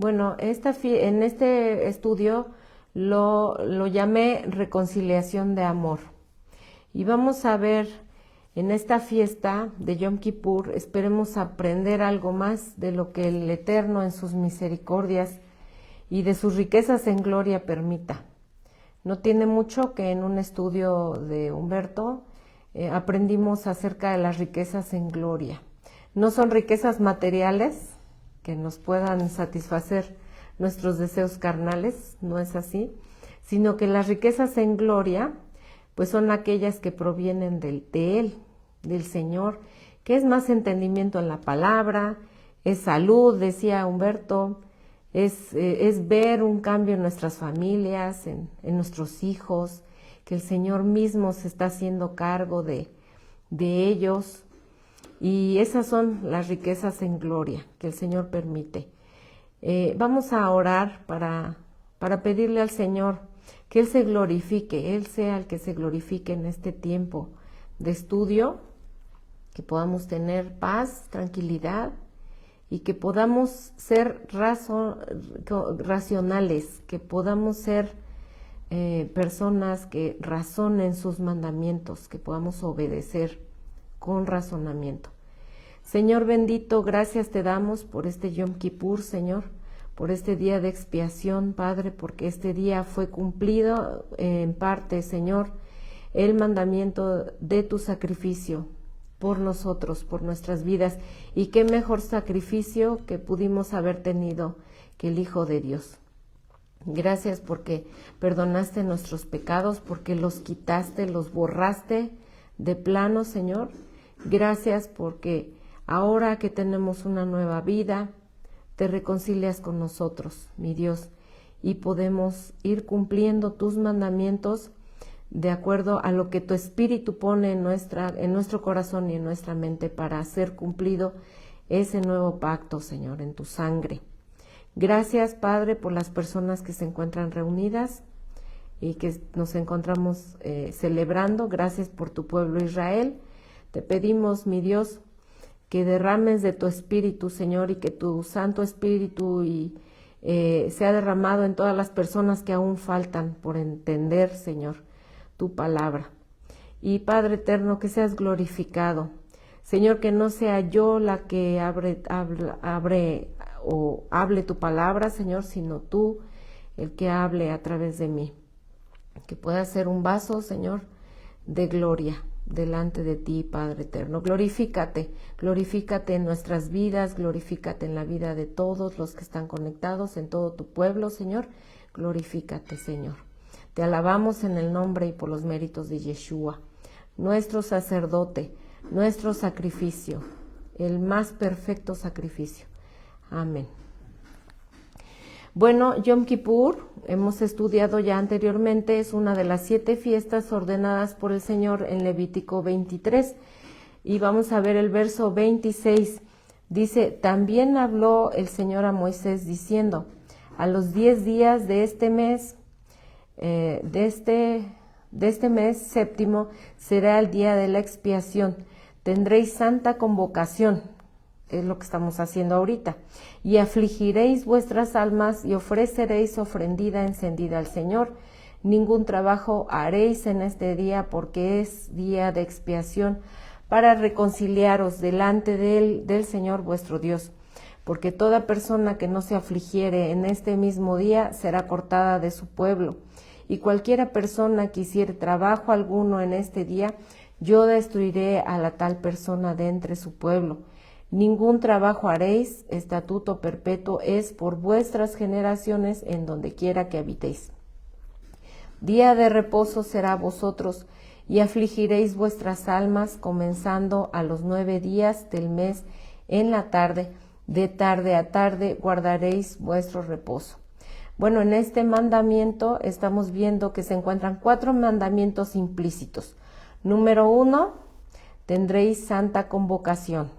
Bueno, en este estudio lo llamé reconciliación de amor. Y vamos a ver en esta fiesta de Yom Kippur, esperemos aprender algo más de lo que el Eterno en sus misericordias y de sus riquezas en gloria permita. No tiene mucho que en un estudio de Humberto aprendimos acerca de las riquezas en gloria. No son riquezas materiales que nos puedan satisfacer nuestros deseos carnales, no es así, sino que las riquezas en gloria pues son aquellas que provienen de Él, del Señor, que es más entendimiento en la palabra, es salud, decía Humberto, es ver un cambio en nuestras familias, en nuestros hijos, que el Señor mismo se está haciendo cargo de ellos. Y esas son las riquezas en gloria que el Señor permite. Vamos a orar para pedirle al Señor que Él se glorifique, Él sea el que se glorifique en este tiempo de estudio, que podamos tener paz, tranquilidad y que podamos ser racionales, que podamos ser personas que razonen sus mandamientos, que podamos obedecer con razonamiento. Señor bendito, gracias te damos por este Yom Kippur, Señor, por este día de expiación, Padre, porque este día fue cumplido en parte, Señor, el mandamiento de tu sacrificio por nosotros, por nuestras vidas, y qué mejor sacrificio que pudimos haber tenido que el Hijo de Dios. Gracias porque perdonaste nuestros pecados, porque los quitaste, los borraste de plano, Señor. Gracias porque ahora que tenemos una nueva vida, te reconcilias con nosotros, mi Dios, y podemos ir cumpliendo tus mandamientos de acuerdo a lo que tu Espíritu pone en nuestro corazón y en nuestra mente para hacer cumplido ese nuevo pacto, Señor, en tu sangre. Gracias, Padre, por las personas que se encuentran reunidas y que nos encontramos celebrando. Gracias por tu pueblo Israel. Te pedimos, mi Dios, que derrames de tu Espíritu, Señor, y que tu Santo Espíritu sea derramado en todas las personas que aún faltan por entender, Señor, tu palabra. Y Padre eterno, que seas glorificado. Señor, que no sea yo la que hable tu palabra, Señor, sino tú el que hable a través de mí. Que pueda ser un vaso, Señor, de gloria delante de ti, Padre eterno. Glorifícate en nuestras vidas, glorifícate en la vida de todos los que están conectados, en todo tu pueblo, Señor. Glorifícate, Señor. Te alabamos en el nombre y por los méritos de Yeshua, nuestro sacerdote, nuestro sacrificio, el más perfecto sacrificio. Amén. Bueno, Yom Kippur, hemos estudiado ya anteriormente, es una de las 7 fiestas ordenadas por el Señor en Levítico 23. Y vamos a ver el verso 26. Dice, también habló el Señor a Moisés diciendo, a los 10 días de este mes, de este mes séptimo, será el día de la expiación. Tendréis santa convocación. Es lo que estamos haciendo ahorita, y afligiréis vuestras almas y ofreceréis ofrenda encendida al Señor. Ningún trabajo haréis en este día, porque es día de expiación para reconciliaros delante del Señor vuestro Dios. Porque toda persona que no se afligiere en este mismo día será cortada de su pueblo, y cualquiera persona que hiciere trabajo alguno en este día, yo destruiré a la tal persona de entre su pueblo. Ningún trabajo haréis, estatuto perpetuo es por vuestras generaciones en donde quiera que habitéis. Día de reposo será a vosotros, y afligiréis vuestras almas, comenzando a los 9 días del mes en la tarde, de tarde a tarde guardaréis vuestro reposo. Bueno, en este mandamiento estamos viendo que se encuentran 4 mandamientos implícitos. Número 1, tendréis santa convocación.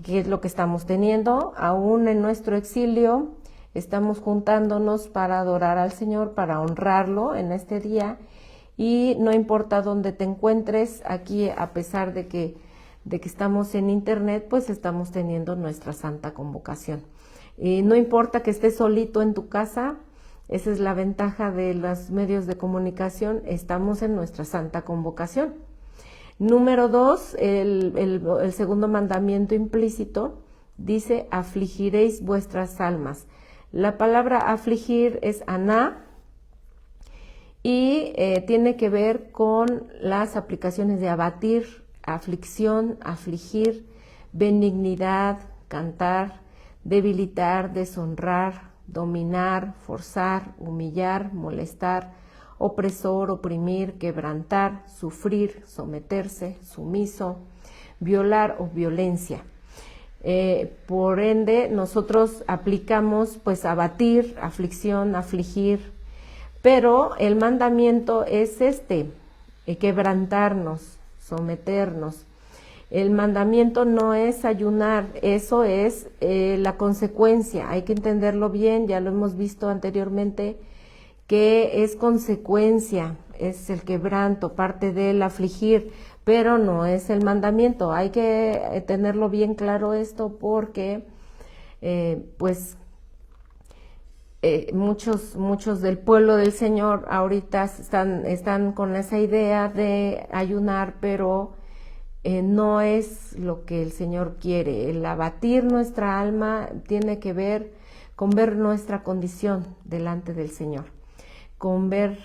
¿Qué es lo que estamos teniendo? Aún en nuestro exilio estamos juntándonos para adorar al Señor, para honrarlo en este día, y no importa dónde te encuentres, aquí a pesar de que estamos en internet, pues estamos teniendo nuestra santa convocación. Y no importa que estés solito en tu casa, esa es la ventaja de los medios de comunicación, estamos en nuestra santa convocación. Número 2, el segundo mandamiento implícito dice, afligiréis vuestras almas. La palabra afligir es aná y tiene que ver con las aplicaciones de abatir, aflicción, afligir, benignidad, cantar, debilitar, deshonrar, dominar, forzar, humillar, molestar, opresor, oprimir, quebrantar, sufrir, someterse, sumiso, violar o violencia. Por ende, nosotros aplicamos pues abatir, aflicción, afligir, pero el mandamiento es quebrantarnos, someternos. El mandamiento no es ayunar, eso es la consecuencia, hay que entenderlo bien, ya lo hemos visto anteriormente, que es consecuencia, es el quebranto, parte del afligir, pero no es el mandamiento. Hay que tenerlo bien claro esto porque muchos del pueblo del Señor ahorita están con esa idea de ayunar, pero no es lo que el Señor quiere. El abatir nuestra alma tiene que ver con ver nuestra condición delante del Señor, con ver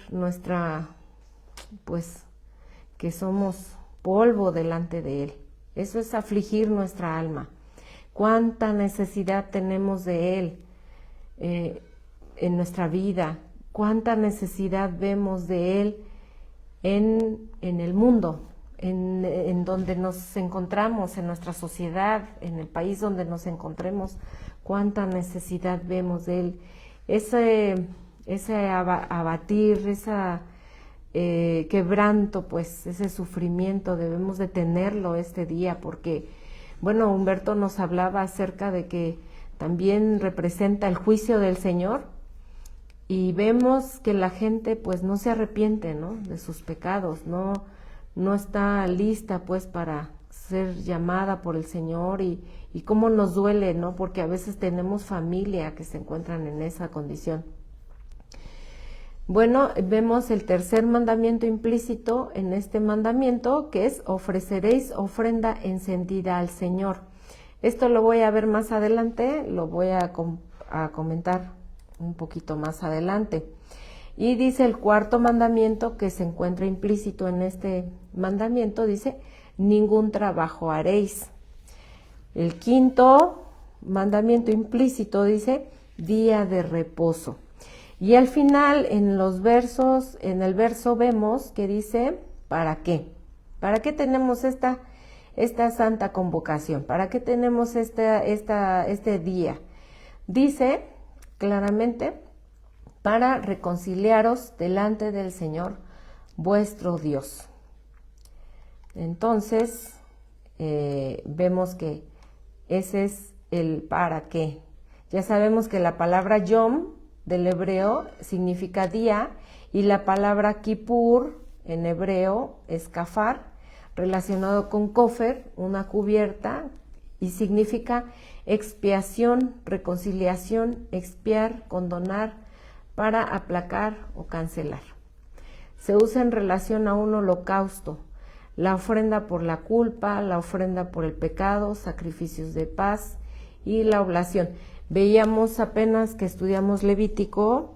que somos polvo delante de Él. Eso es afligir nuestra alma. Cuánta necesidad tenemos de Él en nuestra vida, cuánta necesidad vemos de Él en el mundo, en donde nos encontramos, en nuestra sociedad, en el país donde nos encontremos, cuánta necesidad vemos de Él. Ese abatir, ese quebranto, pues ese sufrimiento debemos de tenerlo este día, porque, bueno, Humberto nos hablaba acerca de que también representa el juicio del Señor y vemos que la gente pues no se arrepiente, ¿no?, de sus pecados, no está lista pues para ser llamada por el Señor y cómo nos duele, ¿no?, porque a veces tenemos familia que se encuentran en esa condición. Bueno, vemos el tercer mandamiento implícito en este mandamiento, que es ofreceréis ofrenda encendida al Señor. Esto lo voy a ver más adelante, lo voy a comentar un poquito más adelante. Y dice el cuarto mandamiento que se encuentra implícito en este mandamiento, dice, ningún trabajo haréis. El quinto mandamiento implícito dice, día de reposo. Y al final, en el verso vemos que dice, ¿para qué? ¿Para qué tenemos esta santa convocación? ¿Para qué tenemos este día? Dice claramente, para reconciliaros delante del Señor vuestro Dios. Entonces, vemos que ese es el para qué. Ya sabemos que la palabra yom del hebreo significa día y la palabra kippur en hebreo es kafar, relacionado con kofer, una cubierta, y significa expiación, reconciliación, expiar, condonar, para aplacar o cancelar. Se usa en relación a un holocausto, la ofrenda por la culpa, la ofrenda por el pecado, sacrificios de paz y la oblación. Veíamos apenas que estudiamos Levítico,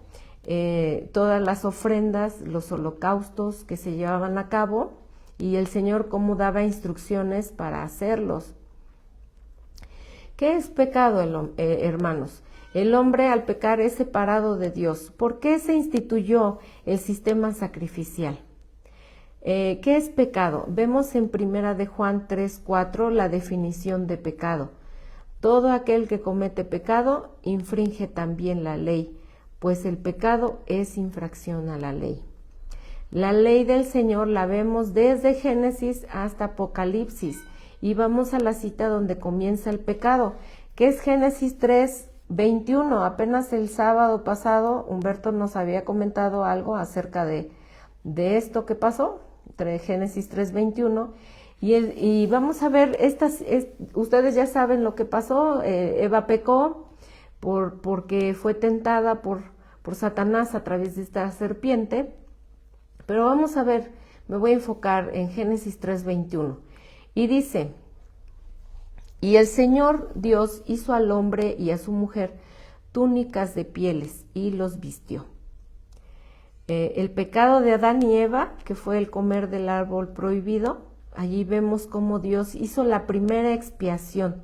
todas las ofrendas, los holocaustos que se llevaban a cabo y el Señor cómo daba instrucciones para hacerlos. ¿Qué es pecado, hermanos? El hombre al pecar es separado de Dios. ¿Por qué se instituyó el sistema sacrificial? ¿Qué es pecado? Vemos en 1 de Juan 3:4 la definición de pecado. Todo aquel que comete pecado infringe también la ley, pues el pecado es infracción a la ley. La ley del Señor la vemos desde Génesis hasta Apocalipsis y vamos a la cita donde comienza el pecado, que es Génesis 3:21. Apenas el sábado pasado Humberto nos había comentado algo acerca de esto que pasó, Génesis 3:21. Y vamos a ver, ustedes ya saben lo que pasó, Eva pecó, porque fue tentada por Satanás a través de esta serpiente. Pero vamos a ver, me voy a enfocar en Génesis 3:21. Y dice: y el Señor Dios hizo al hombre y a su mujer túnicas de pieles y los vistió. El pecado de Adán y Eva, que fue el comer del árbol prohibido, allí vemos cómo Dios hizo la primera expiación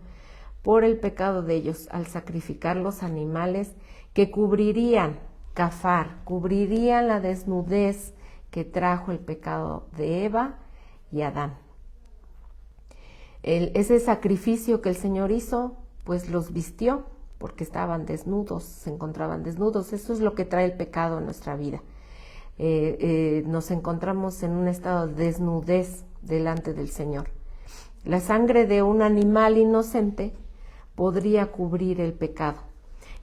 por el pecado de ellos al sacrificar los animales que cubrirían, cubrirían la desnudez que trajo el pecado de Eva y Adán. Ese sacrificio que el Señor hizo, pues los vistió, porque estaban desnudos, se encontraban desnudos. Eso es lo que trae el pecado en nuestra vida. Nos encontramos en un estado de desnudez delante del Señor. La sangre de un animal inocente podría cubrir el pecado.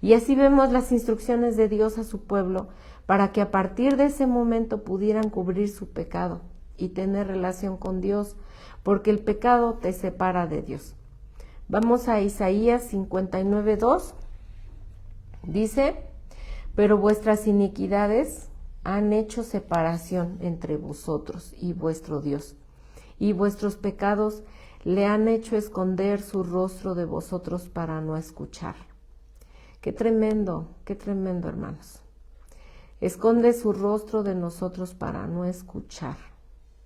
Y así vemos las instrucciones de Dios a su pueblo para que a partir de ese momento pudieran cubrir su pecado y tener relación con Dios, porque el pecado te separa de Dios. Vamos a Isaías 59:2. Dice: pero vuestras iniquidades han hecho separación entre vosotros y vuestro Dios, y vuestros pecados le han hecho esconder su rostro de vosotros para no escuchar. Qué tremendo, hermanos. Esconde su rostro de nosotros para no escuchar,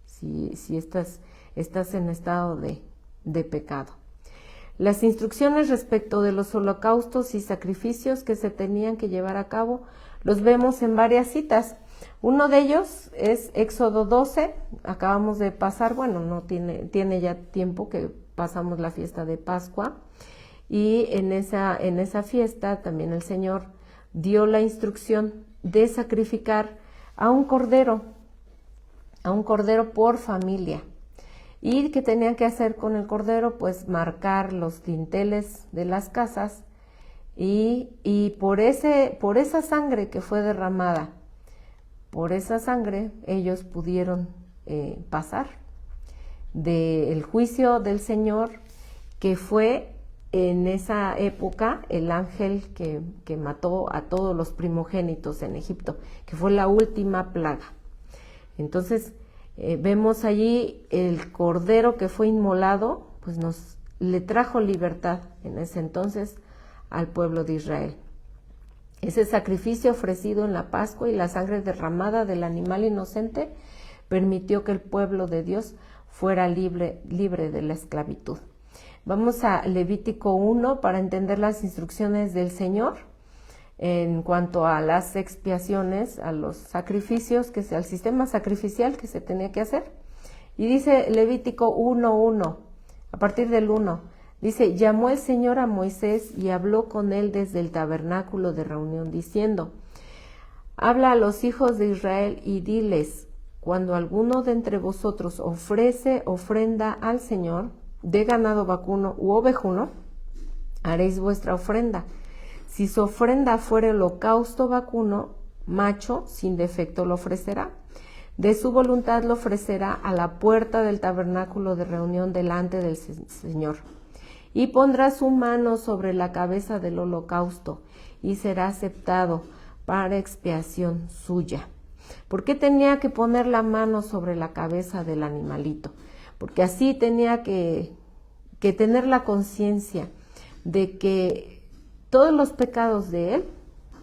si estás en estado de pecado. Las instrucciones respecto de los holocaustos y sacrificios que se tenían que llevar a cabo los vemos en varias citas. Uno de ellos es Éxodo 12, acabamos de pasar, no tiene ya tiempo que pasamos la fiesta de Pascua, y en esa fiesta también el Señor dio la instrucción de sacrificar a un cordero por familia. ¿Y qué tenían que hacer con el cordero? Pues marcar los dinteles de las casas, y por esa sangre que fue derramada, por esa sangre ellos pudieron pasar del juicio del Señor, que fue en esa época el ángel que mató a todos los primogénitos en Egipto, que fue la última plaga. Entonces vemos allí el cordero que fue inmolado, pues le trajo libertad en ese entonces al pueblo de Israel. Ese sacrificio ofrecido en la Pascua y la sangre derramada del animal inocente permitió que el pueblo de Dios fuera libre de la esclavitud. Vamos a Levítico 1 para entender las instrucciones del Señor en cuanto a las expiaciones, a los sacrificios, al sistema sacrificial que se tenía que hacer. Y dice Levítico 1:1, a partir del 1, dice: llamó el Señor a Moisés y habló con él desde el tabernáculo de reunión, diciendo: habla a los hijos de Israel y diles: cuando alguno de entre vosotros ofrece ofrenda al Señor, de ganado vacuno u ovejuno, haréis vuestra ofrenda. Si su ofrenda fuere holocausto vacuno, macho, sin defecto lo ofrecerá. De su voluntad lo ofrecerá a la puerta del tabernáculo de reunión delante del Señor. Y pondrá su mano sobre la cabeza del holocausto, y será aceptado para expiación suya. ¿Por qué tenía que poner la mano sobre la cabeza del animalito? Porque así tenía que tener la conciencia de que todos los pecados de él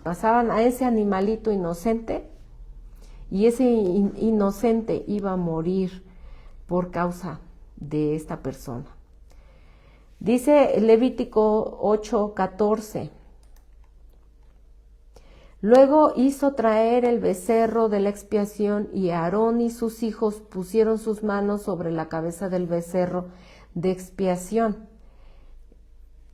pasaban a ese animalito inocente, y ese inocente iba a morir por causa de esta persona. Dice Levítico 8:14. Luego hizo traer el becerro de la expiación, y Aarón y sus hijos pusieron sus manos sobre la cabeza del becerro de expiación.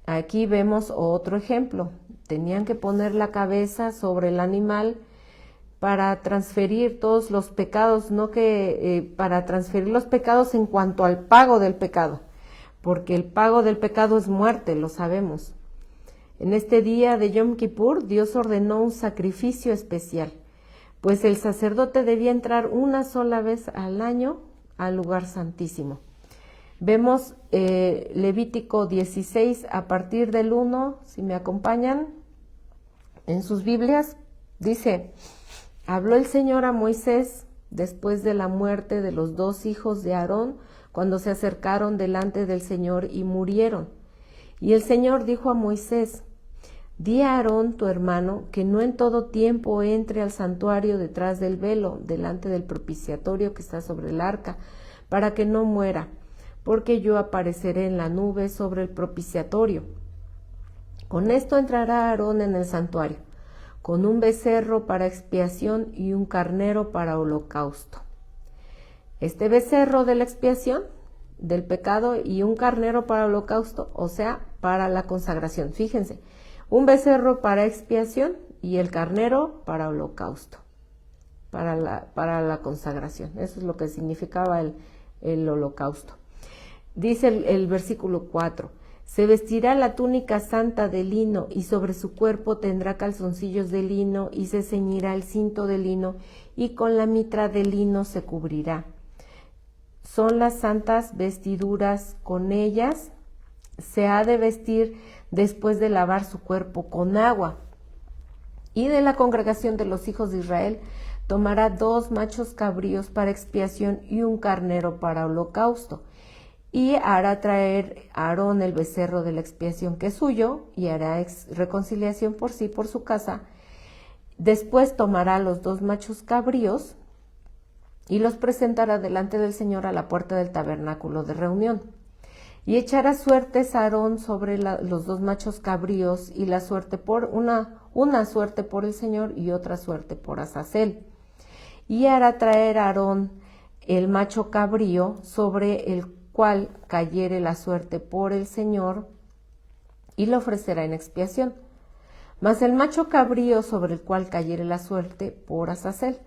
Aquí vemos otro ejemplo. Tenían que poner la cabeza sobre el animal para transferir todos los pecados, para transferir los pecados en cuanto al pago del pecado, porque el pago del pecado es muerte, lo sabemos. En este día de Yom Kippur, Dios ordenó un sacrificio especial, pues el sacerdote debía entrar una sola vez al año al lugar santísimo. Vemos Levítico 16 a partir del 1, si me acompañan. En sus Biblias dice, habló el Señor a Moisés después de la muerte de los 2 hijos de Aarón, cuando se acercaron delante del Señor y murieron. Y el Señor dijo a Moisés, di a Aarón tu hermano que no en todo tiempo entre al santuario detrás del velo, delante del propiciatorio que está sobre el arca, para que no muera, porque yo apareceré en la nube sobre el propiciatorio. Con esto entrará Aarón en el santuario, con un becerro para expiación y un carnero para holocausto. Este becerro de la expiación del pecado y un carnero para holocausto, o sea, para la consagración. Fíjense, un becerro para expiación y el carnero para holocausto, para la consagración. Eso es lo que significaba el holocausto. Dice el versículo 4, se vestirá la túnica santa de lino y sobre su cuerpo tendrá calzoncillos de lino y se ceñirá el cinto de lino y con la mitra de lino se cubrirá. Son las santas vestiduras, con ellas se ha de vestir después de lavar su cuerpo con agua. Y de la congregación de los hijos de Israel tomará 2 machos cabríos para expiación y un carnero para holocausto. Y hará traer a Aarón el becerro de la expiación que es suyo, y hará reconciliación por sí, por su casa. Después tomará los 2 machos cabríos y los presentará delante del Señor a la puerta del tabernáculo de reunión. Y echará suertes a Aarón sobre los 2 machos cabríos, y la suerte por una suerte por el Señor y otra suerte por Azazel. Y hará traer a Aarón el macho cabrío sobre el cual cayere la suerte por el Señor, y lo ofrecerá en expiación. Mas el macho cabrío sobre el cual cayere la suerte por Azazel,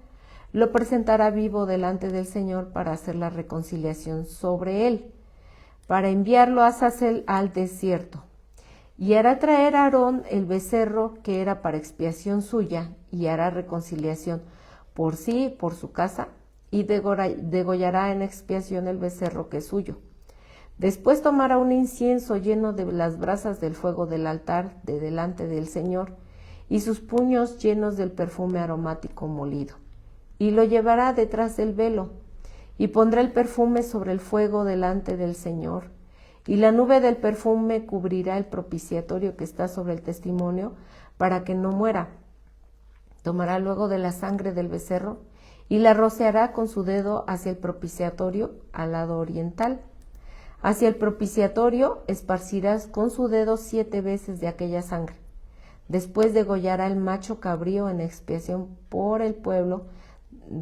lo presentará vivo delante del Señor para hacer la reconciliación sobre él, para enviarlo a Azazel al desierto. Y hará traer a Aarón el becerro que era para expiación suya, y hará reconciliación por sí y por su casa, y degollará en expiación el becerro que es suyo. Después tomará un incienso lleno de las brasas del fuego del altar de delante del Señor, y sus puños llenos del perfume aromático molido, y lo llevará detrás del velo, y pondrá el perfume sobre el fuego delante del Señor, y la nube del perfume cubrirá el propiciatorio que está sobre el testimonio, para que no muera. Tomará luego de la sangre del becerro, y la rociará con su dedo hacia el propiciatorio al lado oriental. Hacia el propiciatorio esparcirás con su dedo 7 veces de aquella sangre. Después degollará el macho cabrío en expiación por el pueblo,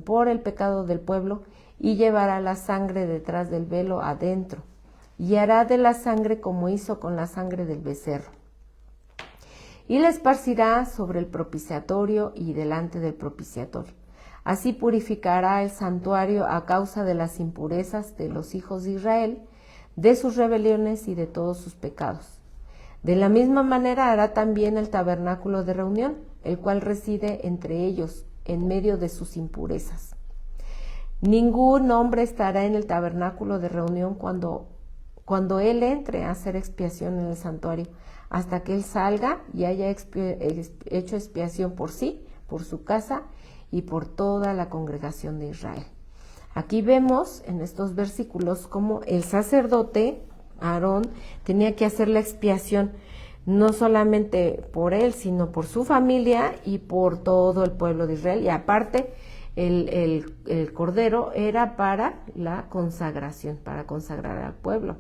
por el pecado del pueblo, y llevará la sangre detrás del velo adentro, y hará de la sangre como hizo con la sangre del becerro. Y la esparcirá sobre el propiciatorio y delante del propiciatorio. Así purificará el santuario a causa de las impurezas de los hijos de Israel, de sus rebeliones y de todos sus pecados. De la misma manera hará también el tabernáculo de reunión, el cual reside entre ellos, en medio de sus impurezas. Ningún hombre estará en el tabernáculo de reunión cuando él entre a hacer expiación en el santuario, hasta que él salga y haya hecho expiación por sí, por su casa y por toda la congregación de Israel. Aquí vemos en estos versículos cómo el sacerdote Aarón tenía que hacer la expiación no solamente por él, sino por su familia y por todo el pueblo de Israel. Y aparte, el cordero era para la consagración, para consagrar al pueblo.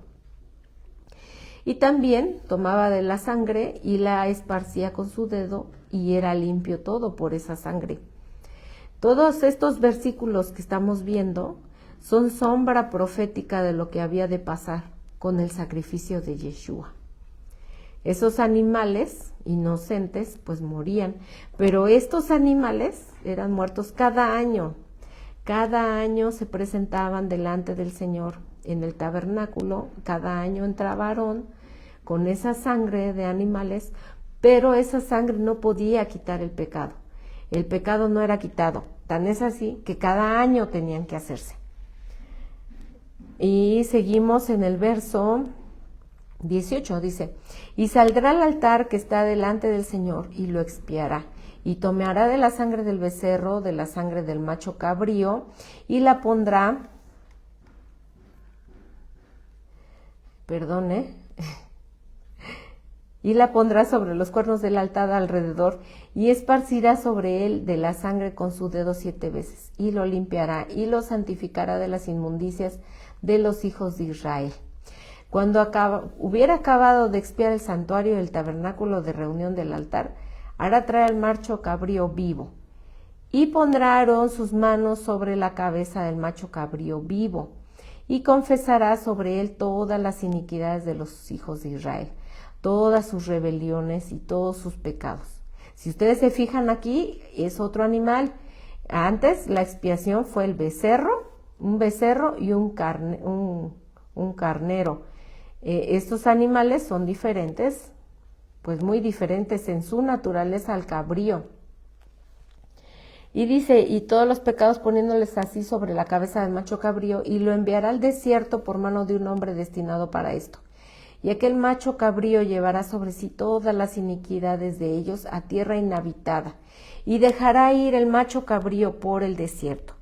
Y también tomaba de la sangre y la esparcía con su dedo, y era limpio todo por esa sangre. Todos estos versículos que estamos viendo son sombra profética de lo que había de pasar con el sacrificio de Yeshua. Esos animales inocentes pues morían, pero estos animales eran muertos cada año. Cada año se presentaban delante del Señor en el tabernáculo, cada año entraba Aarón con esa sangre de animales, pero esa sangre no podía quitar el pecado. El pecado no era quitado, tan es así que cada año tenían que hacerse. Y seguimos en el verso 18 dice, y saldrá al altar que está delante del Señor y lo expiará, y tomará de la sangre del becerro, de la sangre del macho cabrío, y la pondrá, y la pondrá sobre los cuernos del altar alrededor, y esparcirá sobre él de la sangre con su dedo 7 veces, y lo limpiará, y lo santificará de las inmundicias de los hijos de Israel. Cuando hubiera acabado de expiar el santuario y el tabernáculo de reunión del altar, hará traer al macho cabrío vivo, y pondrá Aarón sus manos sobre la cabeza del macho cabrío vivo, y confesará sobre él todas las iniquidades de los hijos de Israel, todas sus rebeliones y todos sus pecados. Si ustedes se fijan aquí, es otro animal. Antes la expiación fue el becerro, un becerro y un carnero. Estos animales son diferentes, pues muy diferentes en su naturaleza al cabrío. Y dice, y todos los pecados poniéndoles así sobre la cabeza del macho cabrío, y lo enviará al desierto por mano de un hombre destinado para esto. Y aquel macho cabrío llevará sobre sí todas las iniquidades de ellos a tierra inhabitada, y dejará ir el macho cabrío por el desierto.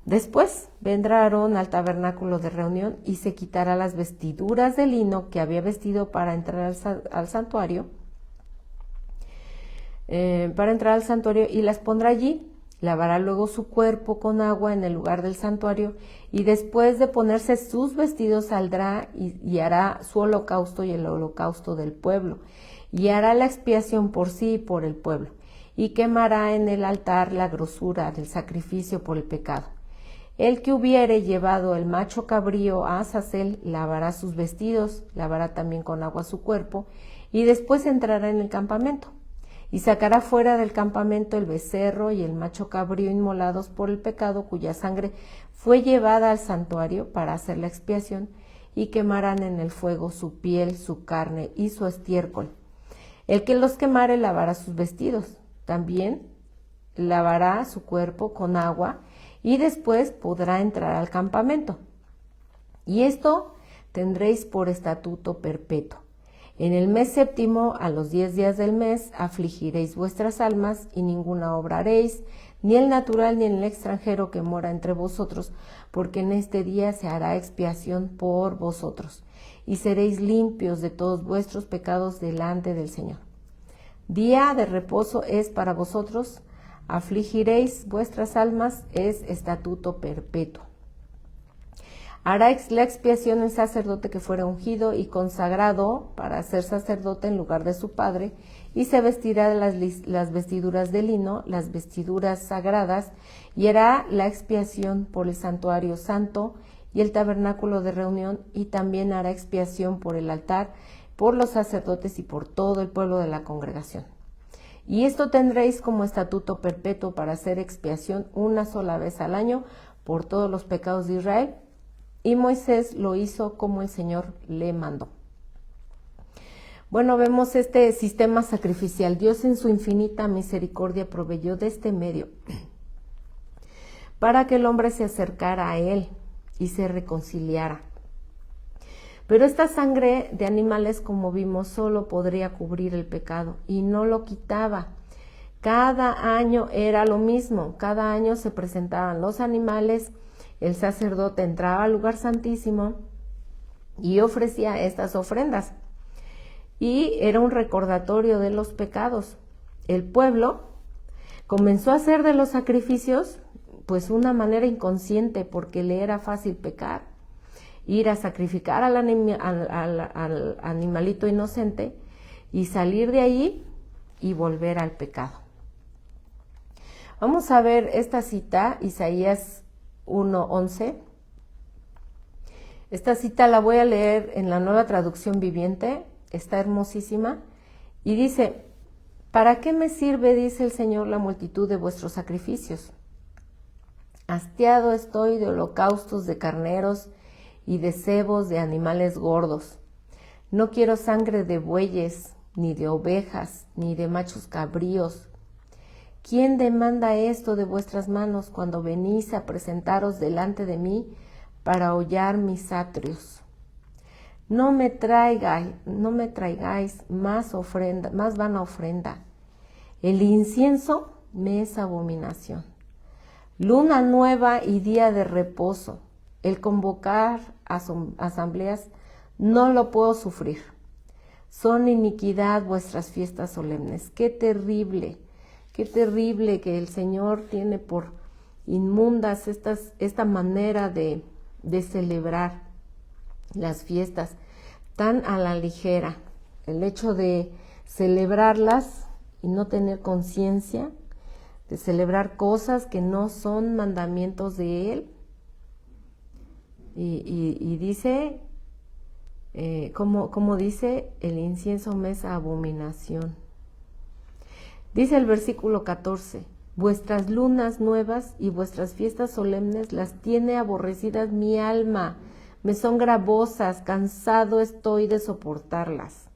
Después vendrá Aarón al tabernáculo de reunión y se quitará las vestiduras de lino que había vestido para entrar al santuario, y las pondrá allí. Lavará luego su cuerpo con agua en el lugar del santuario, y después de ponerse sus vestidos saldrá y hará su holocausto y el holocausto del pueblo, y hará la expiación por sí y por el pueblo, y quemará en el altar la grosura del sacrificio por el pecado. El que hubiere llevado el macho cabrío a Azazel lavará sus vestidos, lavará también con agua su cuerpo, y después entrará en el campamento. Y sacará fuera del campamento el becerro y el macho cabrío inmolados por el pecado, cuya sangre fue llevada al santuario para hacer la expiación, y quemarán en el fuego su piel, su carne y su estiércol. El que los quemare lavará sus vestidos, también lavará su cuerpo con agua, y después podrá entrar al campamento. Y esto tendréis por estatuto perpetuo. En el mes séptimo, a los 10 días del mes, afligiréis vuestras almas, y ninguna obra haréis, ni el natural ni el extranjero que mora entre vosotros, porque en este día se hará expiación por vosotros, y seréis limpios de todos vuestros pecados delante del Señor. Día de reposo es para vosotros, afligiréis vuestras almas, es estatuto perpetuo. Hará la expiación el sacerdote que fuera ungido y consagrado para ser sacerdote en lugar de su padre, y se vestirá de las vestiduras de lino, las vestiduras sagradas, y hará la expiación por el santuario santo y el tabernáculo de reunión, y también hará expiación por el altar, por los sacerdotes y por todo el pueblo de la congregación. Y esto tendréis como estatuto perpetuo para hacer expiación una sola vez al año por todos los pecados de Israel. Y Moisés lo hizo como el Señor le mandó. Bueno, vemos este sistema sacrificial. Dios en su infinita misericordia proveyó de este medio para que el hombre se acercara a él y se reconciliara. Pero esta sangre de animales, como vimos, solo podría cubrir el pecado y no lo quitaba. Cada año era lo mismo. Cada año se presentaban los animales. El sacerdote entraba al lugar santísimo y ofrecía estas ofrendas. Y era un recordatorio de los pecados. El pueblo comenzó a hacer de los sacrificios pues una manera inconsciente, porque le era fácil pecar. Ir a sacrificar al animalito inocente y salir de ahí y volver al pecado. Vamos a ver esta cita, Isaías 1:11. Esta cita la voy a leer en la Nueva Traducción Viviente, está hermosísima, y dice: ¿para qué me sirve, dice el Señor, la multitud de vuestros sacrificios? Hastiado estoy de holocaustos de carneros y de cebos de animales gordos. No quiero sangre de bueyes, ni de ovejas, ni de machos cabríos. ¿Quién demanda esto de vuestras manos cuando venís a presentaros delante de mí para hollar mis atrios? No me traigáis más ofrenda, más vana ofrenda. El incienso me es abominación. Luna nueva y día de reposo. El convocar asambleas no lo puedo sufrir. Son iniquidad vuestras fiestas solemnes. Qué terrible que el Señor tiene por inmundas esta manera de celebrar las fiestas tan a la ligera. El hecho de celebrarlas y no tener conciencia, de celebrar cosas que no son mandamientos de Él. Y dice, como dice, el incienso me es abominación. Dice el versículo 14, vuestras lunas nuevas y vuestras fiestas solemnes las tiene aborrecidas mi alma, me son gravosas, cansado estoy de soportarlas.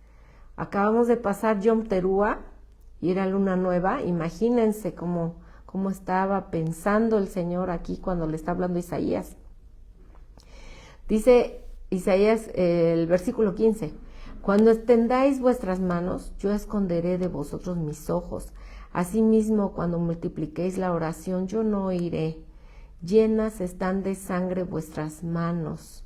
Acabamos de pasar Yom Teruah y era luna nueva, imagínense cómo estaba pensando el Señor aquí cuando le está hablando a Isaías. Dice Isaías, el versículo 15, cuando extendáis vuestras manos, yo esconderé de vosotros mis ojos. Asimismo, cuando multipliquéis la oración, yo no oiré. Llenas están de sangre vuestras manos.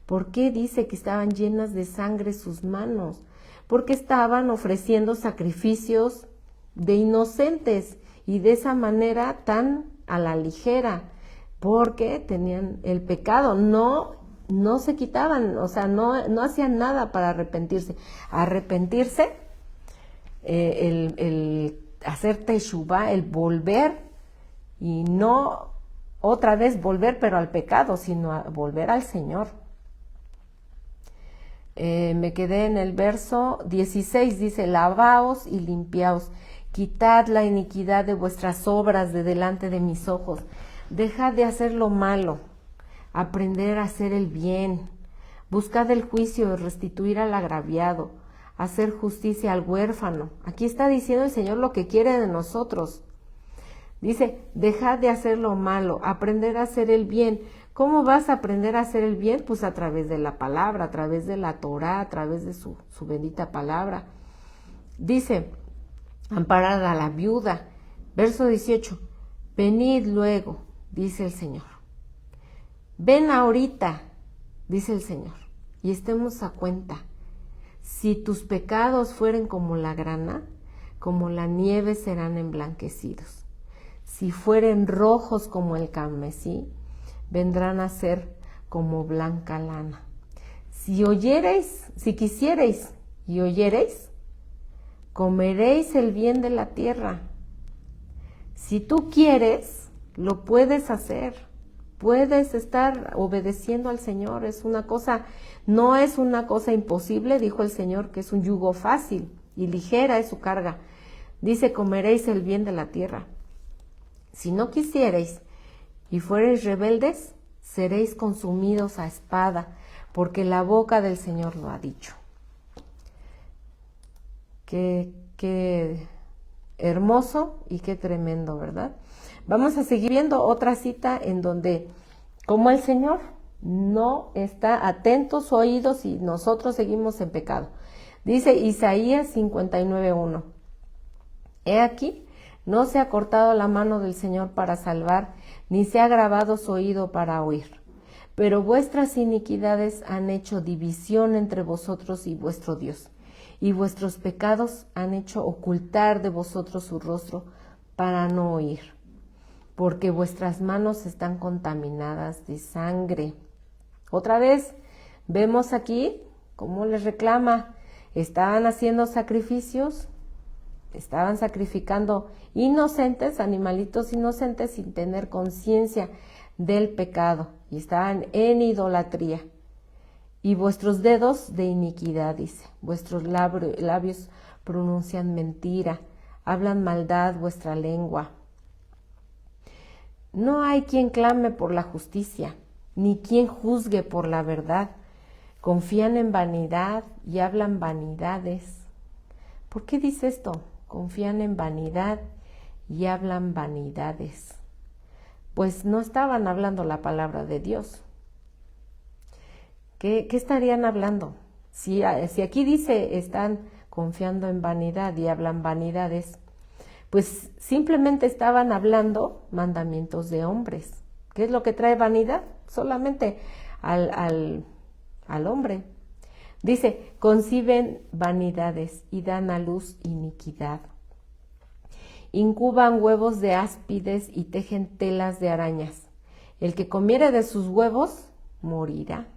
¿Por qué dice que estaban llenas de sangre sus manos? Porque estaban ofreciendo sacrificios de inocentes y de esa manera tan a la ligera, porque tenían el pecado, no se quitaban, o sea, no hacían nada para arrepentirse. Arrepentirse, el hacer teshuvá, el volver, y no otra vez volver, pero al pecado, sino a volver al Señor. Me quedé en el verso 16, dice, lavaos y limpiaos, quitad la iniquidad de vuestras obras de delante de mis ojos, dejad de hacer lo malo, aprender a hacer el bien, buscad el juicio y restituir al agraviado, hacer justicia al huérfano. Aquí está diciendo el Señor lo que quiere de nosotros. Dice, dejad de hacer lo malo, aprender a hacer el bien. ¿Cómo vas a aprender a hacer el bien? Pues a través de la palabra, a través de la Torá, a través de su bendita palabra. Dice, amparad a la viuda. Verso 18, venid luego, dice el Señor. Ven ahorita, dice el Señor, y estemos a cuenta. Si tus pecados fueren como la grana, como la nieve serán emblanquecidos. Si fueren rojos como el carmesí, vendrán a ser como blanca lana. Si quisiereis y oyereis, comeréis el bien de la tierra. Si tú quieres, lo puedes hacer. Puedes estar obedeciendo al Señor. No es una cosa imposible, dijo el Señor, que es un yugo fácil y ligera es su carga. Dice, comeréis el bien de la tierra. Si no quisiereis y fuereis rebeldes, seréis consumidos a espada, porque la boca del Señor lo ha dicho. Qué hermoso y qué tremendo, ¿verdad? Vamos a seguir viendo otra cita en donde, como el Señor no está atento sus oídos y nosotros seguimos en pecado. Dice Isaías 59:1. He aquí, no se ha cortado la mano del Señor para salvar, ni se ha agravado su oído para oír. Pero vuestras iniquidades han hecho división entre vosotros y vuestro Dios, y vuestros pecados han hecho ocultar de vosotros su rostro para no oír, porque vuestras manos están contaminadas de sangre. Otra vez, vemos aquí cómo les reclama, estaban haciendo sacrificios, estaban sacrificando inocentes, animalitos inocentes sin tener conciencia del pecado y estaban en idolatría. Y vuestros dedos de iniquidad, dice, vuestros labios pronuncian mentira, hablan maldad vuestra lengua. No hay quien clame por la justicia, ni quien juzgue por la verdad. Confían en vanidad y hablan vanidades. ¿Por qué dice esto? Confían en vanidad y hablan vanidades. Pues no estaban hablando la palabra de Dios. ¿Qué estarían hablando? Si aquí dice están confiando en vanidad y hablan vanidades, pues simplemente estaban hablando mandamientos de hombres. ¿Qué es lo que trae vanidad? Solamente al hombre. Dice, conciben vanidades y dan a luz iniquidad. Incuban huevos de áspides y tejen telas de arañas. El que comiere de sus huevos morirá.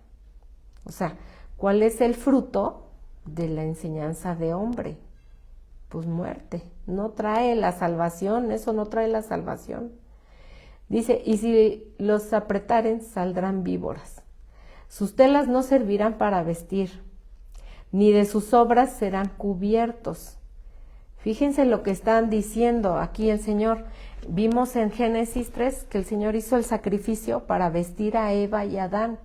O sea, ¿cuál es el fruto de la enseñanza de hombre? Pues muerte. No trae la salvación, eso no trae la salvación. Dice, y si los apretaren, saldrán víboras. Sus telas no servirán para vestir, ni de sus obras serán cubiertos. Fíjense lo que están diciendo aquí el Señor. Vimos en Génesis 3 que el Señor hizo el sacrificio para vestir a Eva y a Adán.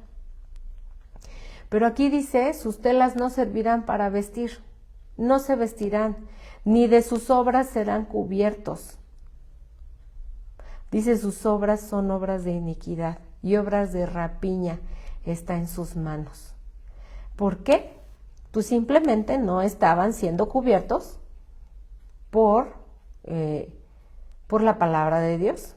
Pero aquí dice, sus telas no servirán para vestir, no se vestirán, ni de sus obras serán cubiertos. Dice, sus obras son obras de iniquidad y obras de rapiña está en sus manos. ¿Por qué? Pues simplemente no estaban siendo cubiertos por la palabra de Dios.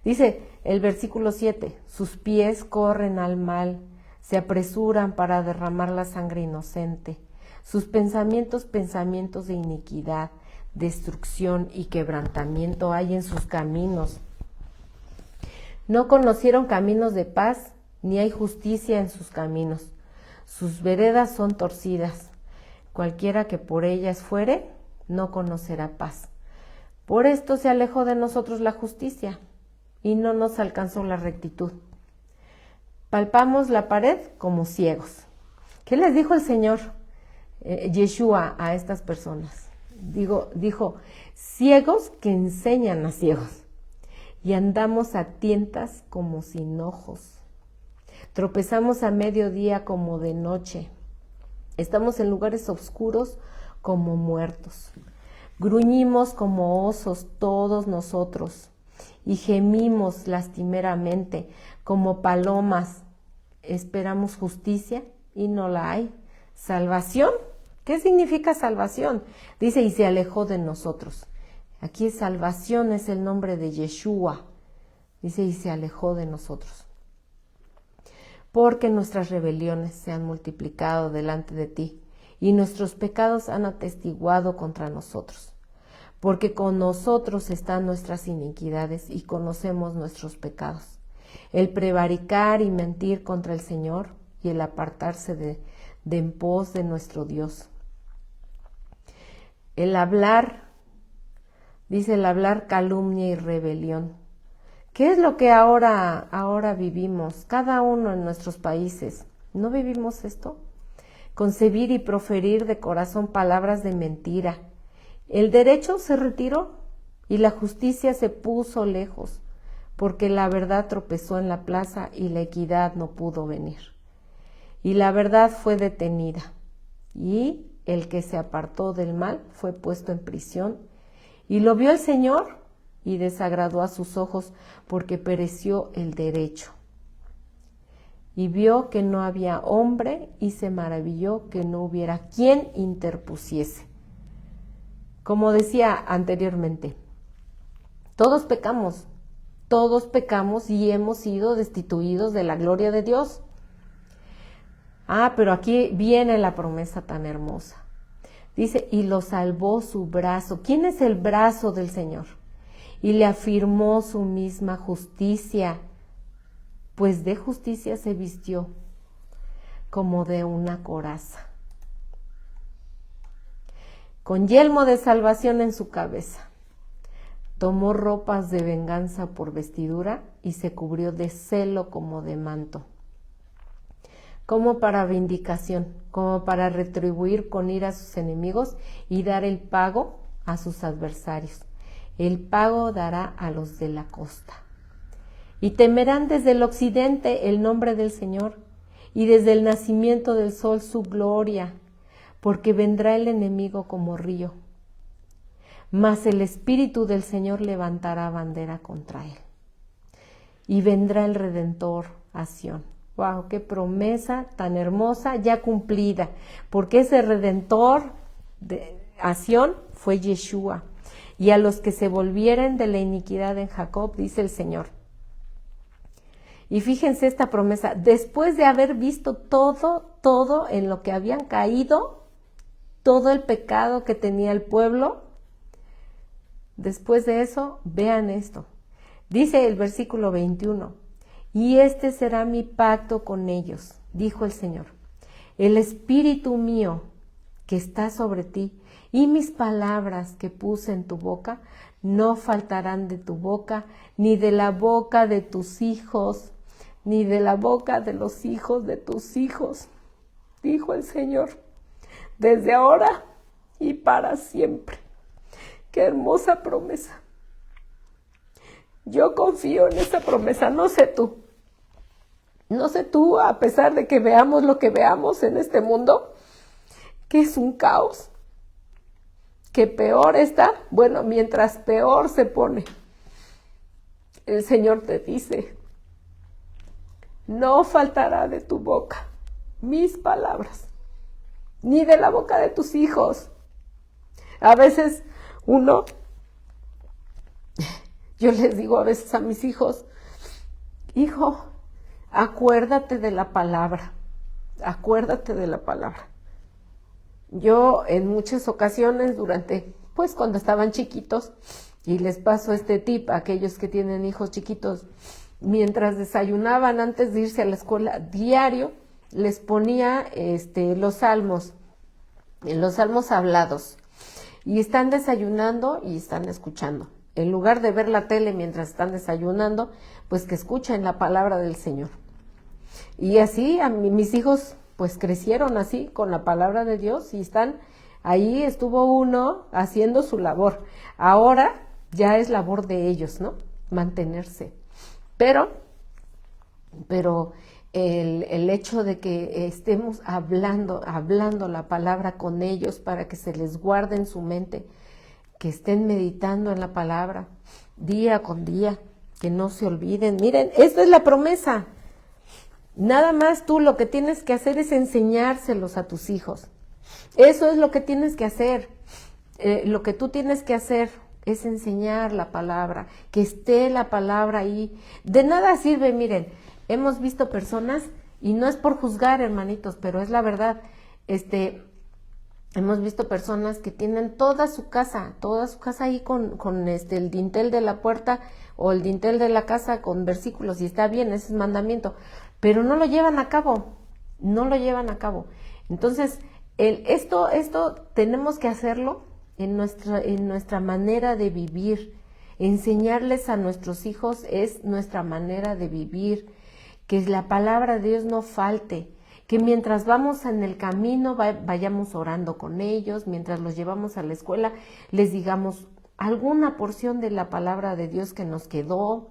Dice el versículo 7, sus pies corren al mal, se apresuran para derramar la sangre inocente. Sus pensamientos, pensamientos de iniquidad, destrucción y quebrantamiento hay en sus caminos. No conocieron caminos de paz, ni hay justicia en sus caminos. Sus veredas son torcidas. Cualquiera que por ellas fuere, no conocerá paz. Por esto se alejó de nosotros la justicia, y no nos alcanzó la rectitud. Palpamos la pared como ciegos. ¿Qué les dijo el Señor Yeshua a estas personas? Dijo, ciegos que enseñan a ciegos, y andamos a tientas como sin ojos. Tropezamos a mediodía como de noche. Estamos en lugares oscuros como muertos. Gruñimos como osos todos nosotros y gemimos lastimeramente como palomas. Esperamos justicia y no la hay. ¿Salvación? ¿Qué significa salvación? Dice, y se alejó de nosotros. Aquí salvación es el nombre de Yeshua. Dice, y se alejó de nosotros. Porque nuestras rebeliones se han multiplicado delante de ti, y nuestros pecados han atestiguado contra nosotros. Porque con nosotros están nuestras iniquidades y conocemos nuestros pecados. El prevaricar y mentir contra el Señor y el apartarse de en pos de nuestro Dios. El hablar, dice el hablar calumnia y rebelión. ¿Qué es lo que ahora vivimos? Cada uno en nuestros países. ¿No vivimos esto? Concebir y proferir de corazón palabras de mentira. El derecho se retiró y la justicia se puso lejos, porque la verdad tropezó en la plaza y la equidad no pudo venir. Y la verdad fue detenida, y el que se apartó del mal fue puesto en prisión, y lo vio el Señor y desagradó a sus ojos, porque pereció el derecho. Y vio que no había hombre y se maravilló que no hubiera quien interpusiese. Como decía anteriormente, todos pecamos y hemos sido destituidos de la gloria de Dios. Pero aquí viene la promesa tan hermosa. Dice, y lo salvó su brazo. ¿Quién es el brazo del Señor? Y le afirmó su misma justicia, pues de justicia se vistió como de una coraza, con yelmo de salvación en su cabeza. Tomó ropas de venganza por vestidura y se cubrió de celo como de manto, como para vindicación, como para retribuir con ira a sus enemigos y dar el pago a sus adversarios. El pago dará a los de la costa. Y temerán desde el occidente el nombre del Señor, y desde el nacimiento del sol su gloria, porque vendrá el enemigo como río. Mas el Espíritu del Señor levantará bandera contra él. Y vendrá el Redentor a Sión, Wow, qué promesa tan hermosa, ya cumplida, porque ese redentor de Sión fue Yeshua. Y a los que se volvieren de la iniquidad en Jacob, dice el Señor. Y fíjense esta promesa, después de haber visto todo en lo que habían caído, todo el pecado que tenía el pueblo, después de eso, vean esto. Dice el versículo 21, y este será mi pacto con ellos, dijo el Señor. El espíritu mío que está sobre ti y mis palabras que puse en tu boca no faltarán de tu boca, ni de la boca de tus hijos, ni de la boca de los hijos de tus hijos, dijo el Señor, desde ahora y para siempre. Qué hermosa promesa. Yo confío en esa promesa, no sé tú. No sé tú, a pesar de que veamos lo que veamos en este mundo, que es un caos, que peor está, bueno, mientras peor se pone, el Señor te dice, no faltará de tu boca mis palabras, ni de la boca de tus hijos. A veces yo les digo a veces a mis hijos, hijo, acuérdate de la palabra, acuérdate de la palabra. Yo en muchas ocasiones cuando estaban chiquitos, y les paso este tip a aquellos que tienen hijos chiquitos, mientras desayunaban antes de irse a la escuela, diario les ponía los salmos hablados, y están desayunando y están escuchando. En lugar de ver la tele mientras están desayunando, pues que escuchen la palabra del Señor. Y así mis hijos pues crecieron así con la palabra de Dios y ahí estuvo uno haciendo su labor. Ahora ya es labor de ellos, ¿no? Mantenerse. Pero el hecho de que estemos hablando la palabra con ellos para que se les guarde en su mente, que estén meditando en la palabra día con día, que no se olviden. Miren, esta es la promesa. Nada más tú lo que tienes que hacer es enseñárselos a tus hijos. Eso es lo que tienes que hacer. Lo que tú tienes que hacer es enseñar la palabra, que esté la palabra ahí. De nada sirve, miren, hemos visto personas, y no es por juzgar, hermanitos, pero es la verdad, hemos visto personas que tienen toda su casa ahí con el dintel de la puerta o el dintel de la casa con versículos, y está bien, ese es mandamiento, pero no lo llevan a cabo. Entonces, esto tenemos que hacerlo en nuestra manera de vivir. Enseñarles a nuestros hijos es nuestra manera de vivir, que la palabra de Dios no falte, que mientras vamos en el camino vayamos orando con ellos, mientras los llevamos a la escuela, les digamos alguna porción de la palabra de Dios que nos quedó,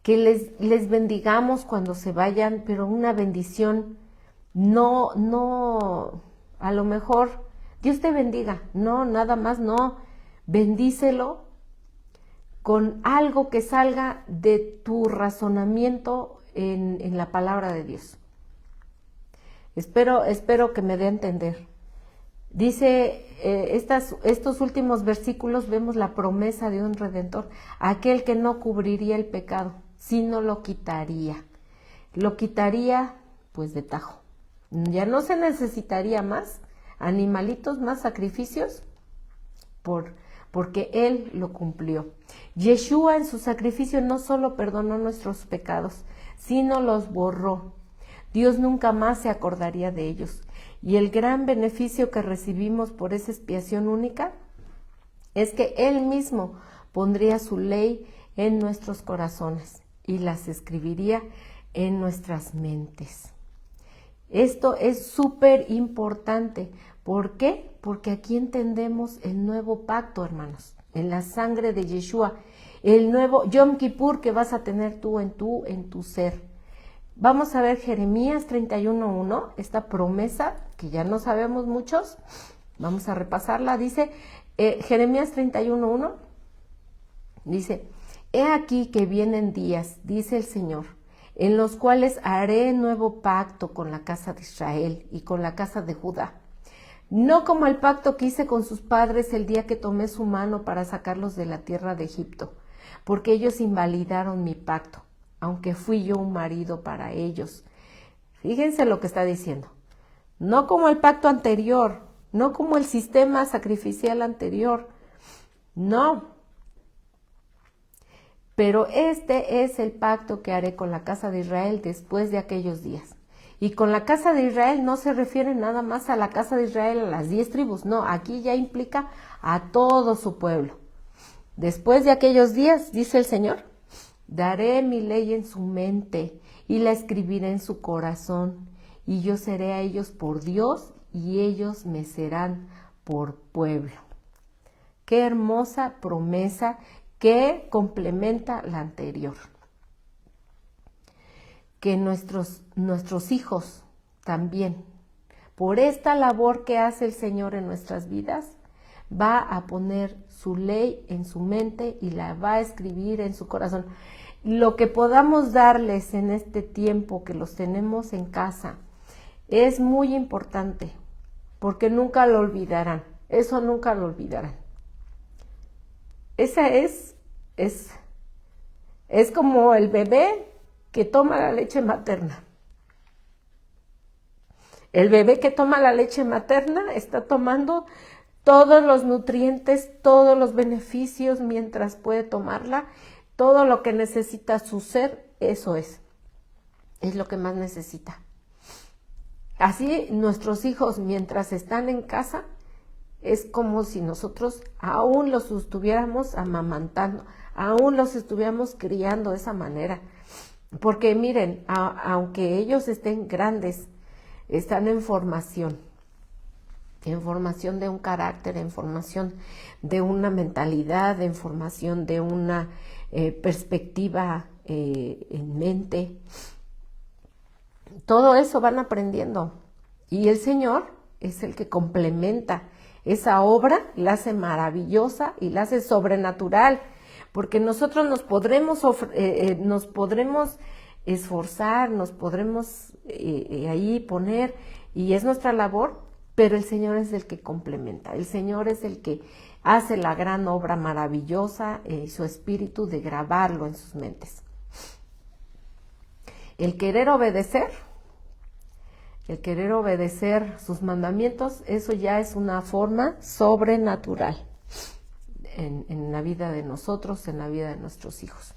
que les bendigamos cuando se vayan, pero una bendición, no, a lo mejor, Dios te bendiga, no, nada más, no, bendícelo con algo que salga de tu razonamiento en la palabra de Dios. Espero que me dé a entender. Dice, estos últimos versículos vemos la promesa de un Redentor, aquel que no cubriría el pecado, sino lo quitaría pues de tajo. Ya no se necesitaría más animalitos, más sacrificios, porque Él lo cumplió. Yeshua en su sacrificio no solo perdonó nuestros pecados, sino los borró. Dios nunca más se acordaría de ellos. Y el gran beneficio que recibimos por esa expiación única es que Él mismo pondría su ley en nuestros corazones y las escribiría en nuestras mentes. Esto es súper importante. ¿Por qué? Porque aquí entendemos el nuevo pacto, hermanos, en la sangre de Yeshua, el nuevo Yom Kippur que vas a tener tú en tu ser. Vamos a ver Jeremías 31:1, esta promesa que ya no sabemos muchos, vamos a repasarla. Dice Jeremías 31:1, dice, he aquí que vienen días, dice el Señor, en los cuales haré nuevo pacto con la casa de Israel y con la casa de Judá. No como el pacto que hice con sus padres el día que tomé su mano para sacarlos de la tierra de Egipto, porque ellos invalidaron mi pacto, aunque fui yo un marido para ellos. Fíjense lo que está diciendo. No como el pacto anterior, no como el sistema sacrificial anterior, no. Pero este es el pacto que haré con la casa de Israel después de aquellos días. Y con la casa de Israel no se refiere nada más a la casa de Israel, a las 10 tribus, no, aquí ya implica a todo su pueblo. Después de aquellos días, dice el Señor, daré mi ley en su mente y la escribiré en su corazón, y yo seré a ellos por Dios y ellos me serán por pueblo. Qué hermosa promesa que complementa la anterior. Que nuestros hijos también, por esta labor que hace el Señor en nuestras vidas, va a poner su ley en su mente y la va a escribir en su corazón. Lo que podamos darles en este tiempo que los tenemos en casa es muy importante, porque nunca lo olvidarán, eso nunca lo olvidarán. Esa es como el bebé que toma la leche materna. El bebé que toma la leche materna está tomando todos los nutrientes, todos los beneficios mientras puede tomarla, todo lo que necesita su ser, eso es lo que más necesita. Así nuestros hijos mientras están en casa, es como si nosotros aún los estuviéramos amamantando, aún los estuviéramos criando de esa manera. Porque miren, aunque ellos estén grandes, están en formación de un carácter, en formación de una mentalidad, en formación de una perspectiva en mente. Todo eso van aprendiendo y el Señor es el que complementa esa obra, la hace maravillosa y la hace sobrenatural, porque nosotros nos podremos esforzar, nos podremos ahí poner y es nuestra labor, pero el Señor es el que complementa, el Señor es el que hace la gran obra maravillosa, su espíritu de grabarlo en sus mentes. El querer obedecer sus mandamientos, eso ya es una forma sobrenatural en la vida de nosotros, en la vida de nuestros hijos.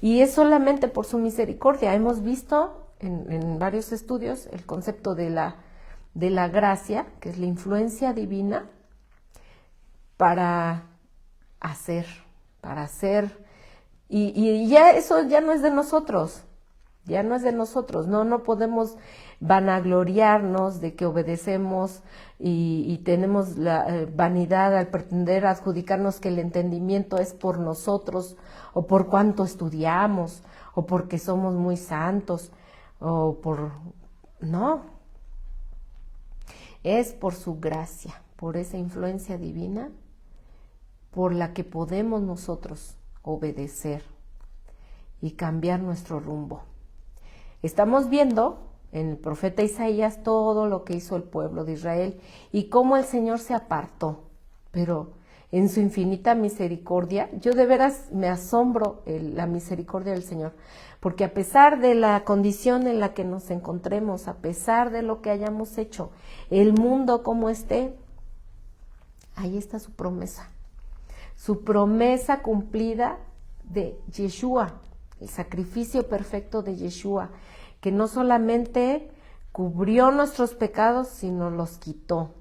Y es solamente por su misericordia. Hemos visto en varios estudios el concepto de la gracia, que es la influencia divina para hacer, y ya eso ya no es de nosotros. No podemos vanagloriarnos de que obedecemos y tenemos la vanidad al pretender adjudicarnos que el entendimiento es por nosotros o por cuánto estudiamos o porque somos muy santos no, es por su gracia, por esa influencia divina por la que podemos nosotros obedecer y cambiar nuestro rumbo. Estamos viendo en el profeta Isaías todo lo que hizo el pueblo de Israel y cómo el Señor se apartó, pero en su infinita misericordia, yo de veras me asombro la misericordia del Señor, porque a pesar de la condición en la que nos encontremos, a pesar de lo que hayamos hecho, el mundo como esté, ahí está su promesa cumplida de Yeshua, el sacrificio perfecto de Yeshua, que no solamente cubrió nuestros pecados, sino los quitó.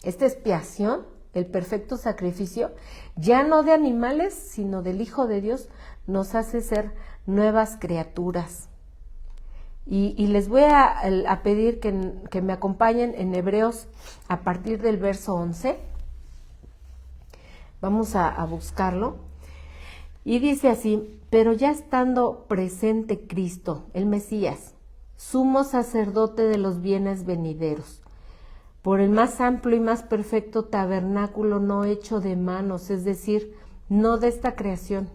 Esta expiación, el perfecto sacrificio, ya no de animales, sino del Hijo de Dios, nos hace ser nuevas criaturas. Y les voy a pedir que me acompañen en Hebreos a partir del verso 11. Vamos a buscarlo. Y dice así: pero ya estando presente Cristo, el Mesías, sumo sacerdote de los bienes venideros, por el más amplio y más perfecto tabernáculo no hecho de manos, es decir, no de esta creación,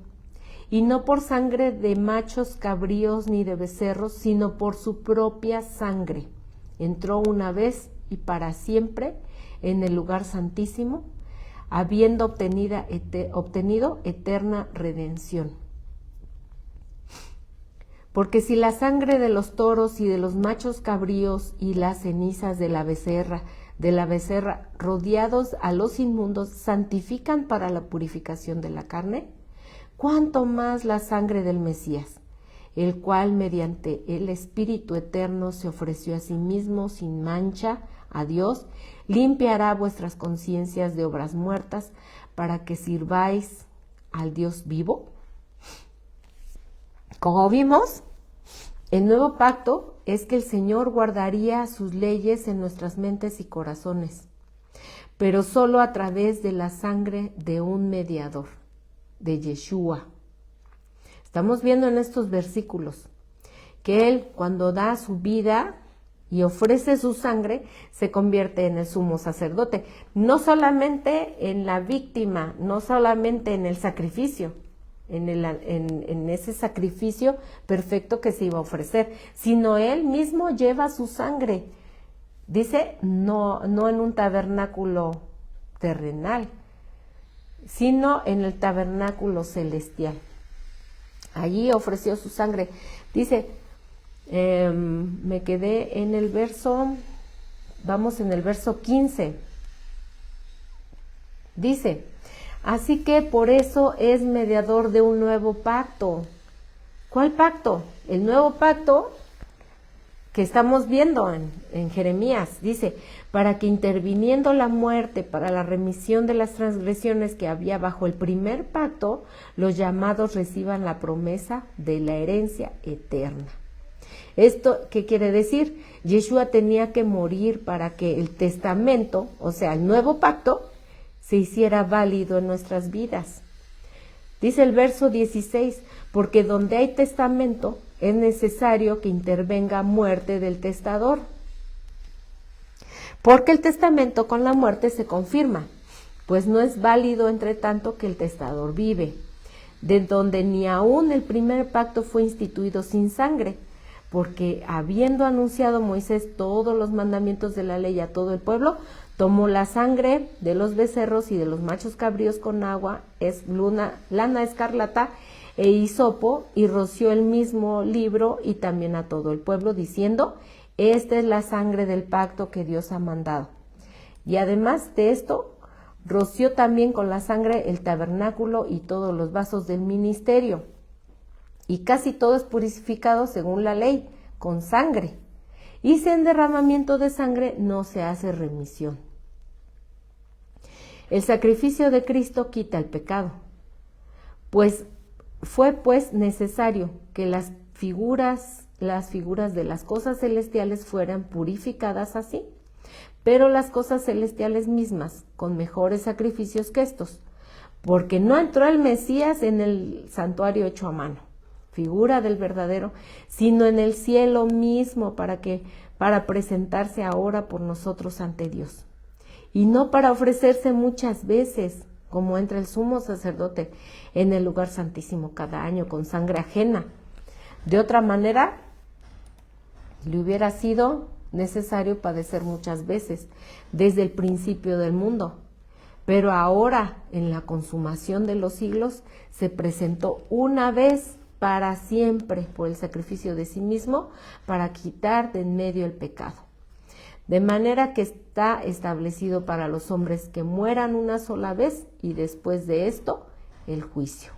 y no por sangre de machos cabríos ni de becerros, sino por su propia sangre. Entró una vez y para siempre en el lugar santísimo, habiendo obtenido eterna redención. Porque si la sangre de los toros y de los machos cabríos y las cenizas de la becerra, rodeados a los inmundos, santifican para la purificación de la carne, cuánto más la sangre del Mesías, el cual mediante el Espíritu Eterno se ofreció a sí mismo sin mancha a Dios, limpiará vuestras conciencias de obras muertas para que sirváis al Dios vivo. Como vimos, el nuevo pacto es que el Señor guardaría sus leyes en nuestras mentes y corazones, pero solo a través de la sangre de un mediador, de Yeshua. Estamos viendo en estos versículos que Él, cuando da su vida y ofrece su sangre, se convierte en el sumo sacerdote, no solamente en la víctima, no solamente en el sacrificio, en ese sacrificio perfecto que se iba a ofrecer, sino Él mismo lleva su sangre. Dice, no en un tabernáculo terrenal, sino en el tabernáculo celestial. Allí ofreció su sangre. Dice, me quedé en el verso, vamos en el verso 15. Dice, así que por eso es mediador de un nuevo pacto. ¿Cuál pacto? El nuevo pacto que estamos viendo en Jeremías. Dice, para que interviniendo la muerte para la remisión de las transgresiones que había bajo el primer pacto, los llamados reciban la promesa de la herencia eterna. ¿Esto qué quiere decir? Yeshua tenía que morir para que el testamento, o sea, el nuevo pacto, se hiciera válido en nuestras vidas. Dice el verso 16, porque donde hay testamento es necesario que intervenga muerte del testador, porque el testamento con la muerte se confirma, pues no es válido entre tanto que el testador vive, de donde ni aún el primer pacto fue instituido sin sangre, porque habiendo anunciado Moisés todos los mandamientos de la ley a todo el pueblo, tomó la sangre de los becerros y de los machos cabríos con agua, lana escarlata e hisopo, y roció el mismo libro y también a todo el pueblo, diciendo, esta es la sangre del pacto que Dios ha mandado. Y además de esto, roció también con la sangre el tabernáculo y todos los vasos del ministerio. Y casi todo es purificado según la ley, con sangre. Y sin derramamiento de sangre no se hace remisión. El sacrificio de Cristo quita el pecado, fue necesario que las figuras de las cosas celestiales fueran purificadas así, pero las cosas celestiales mismas con mejores sacrificios que estos, porque no entró el Mesías en el santuario hecho a mano, figura del verdadero, sino en el cielo mismo para presentarse ahora por nosotros ante Dios, y no para ofrecerse muchas veces, como entra el sumo sacerdote en el lugar santísimo cada año con sangre ajena. De otra manera, le hubiera sido necesario padecer muchas veces desde el principio del mundo. Pero ahora, en la consumación de los siglos, se presentó una vez para siempre por el sacrificio de sí mismo para quitar de en medio el pecado. De manera que está establecido para los hombres que mueran una sola vez y después de esto el juicio.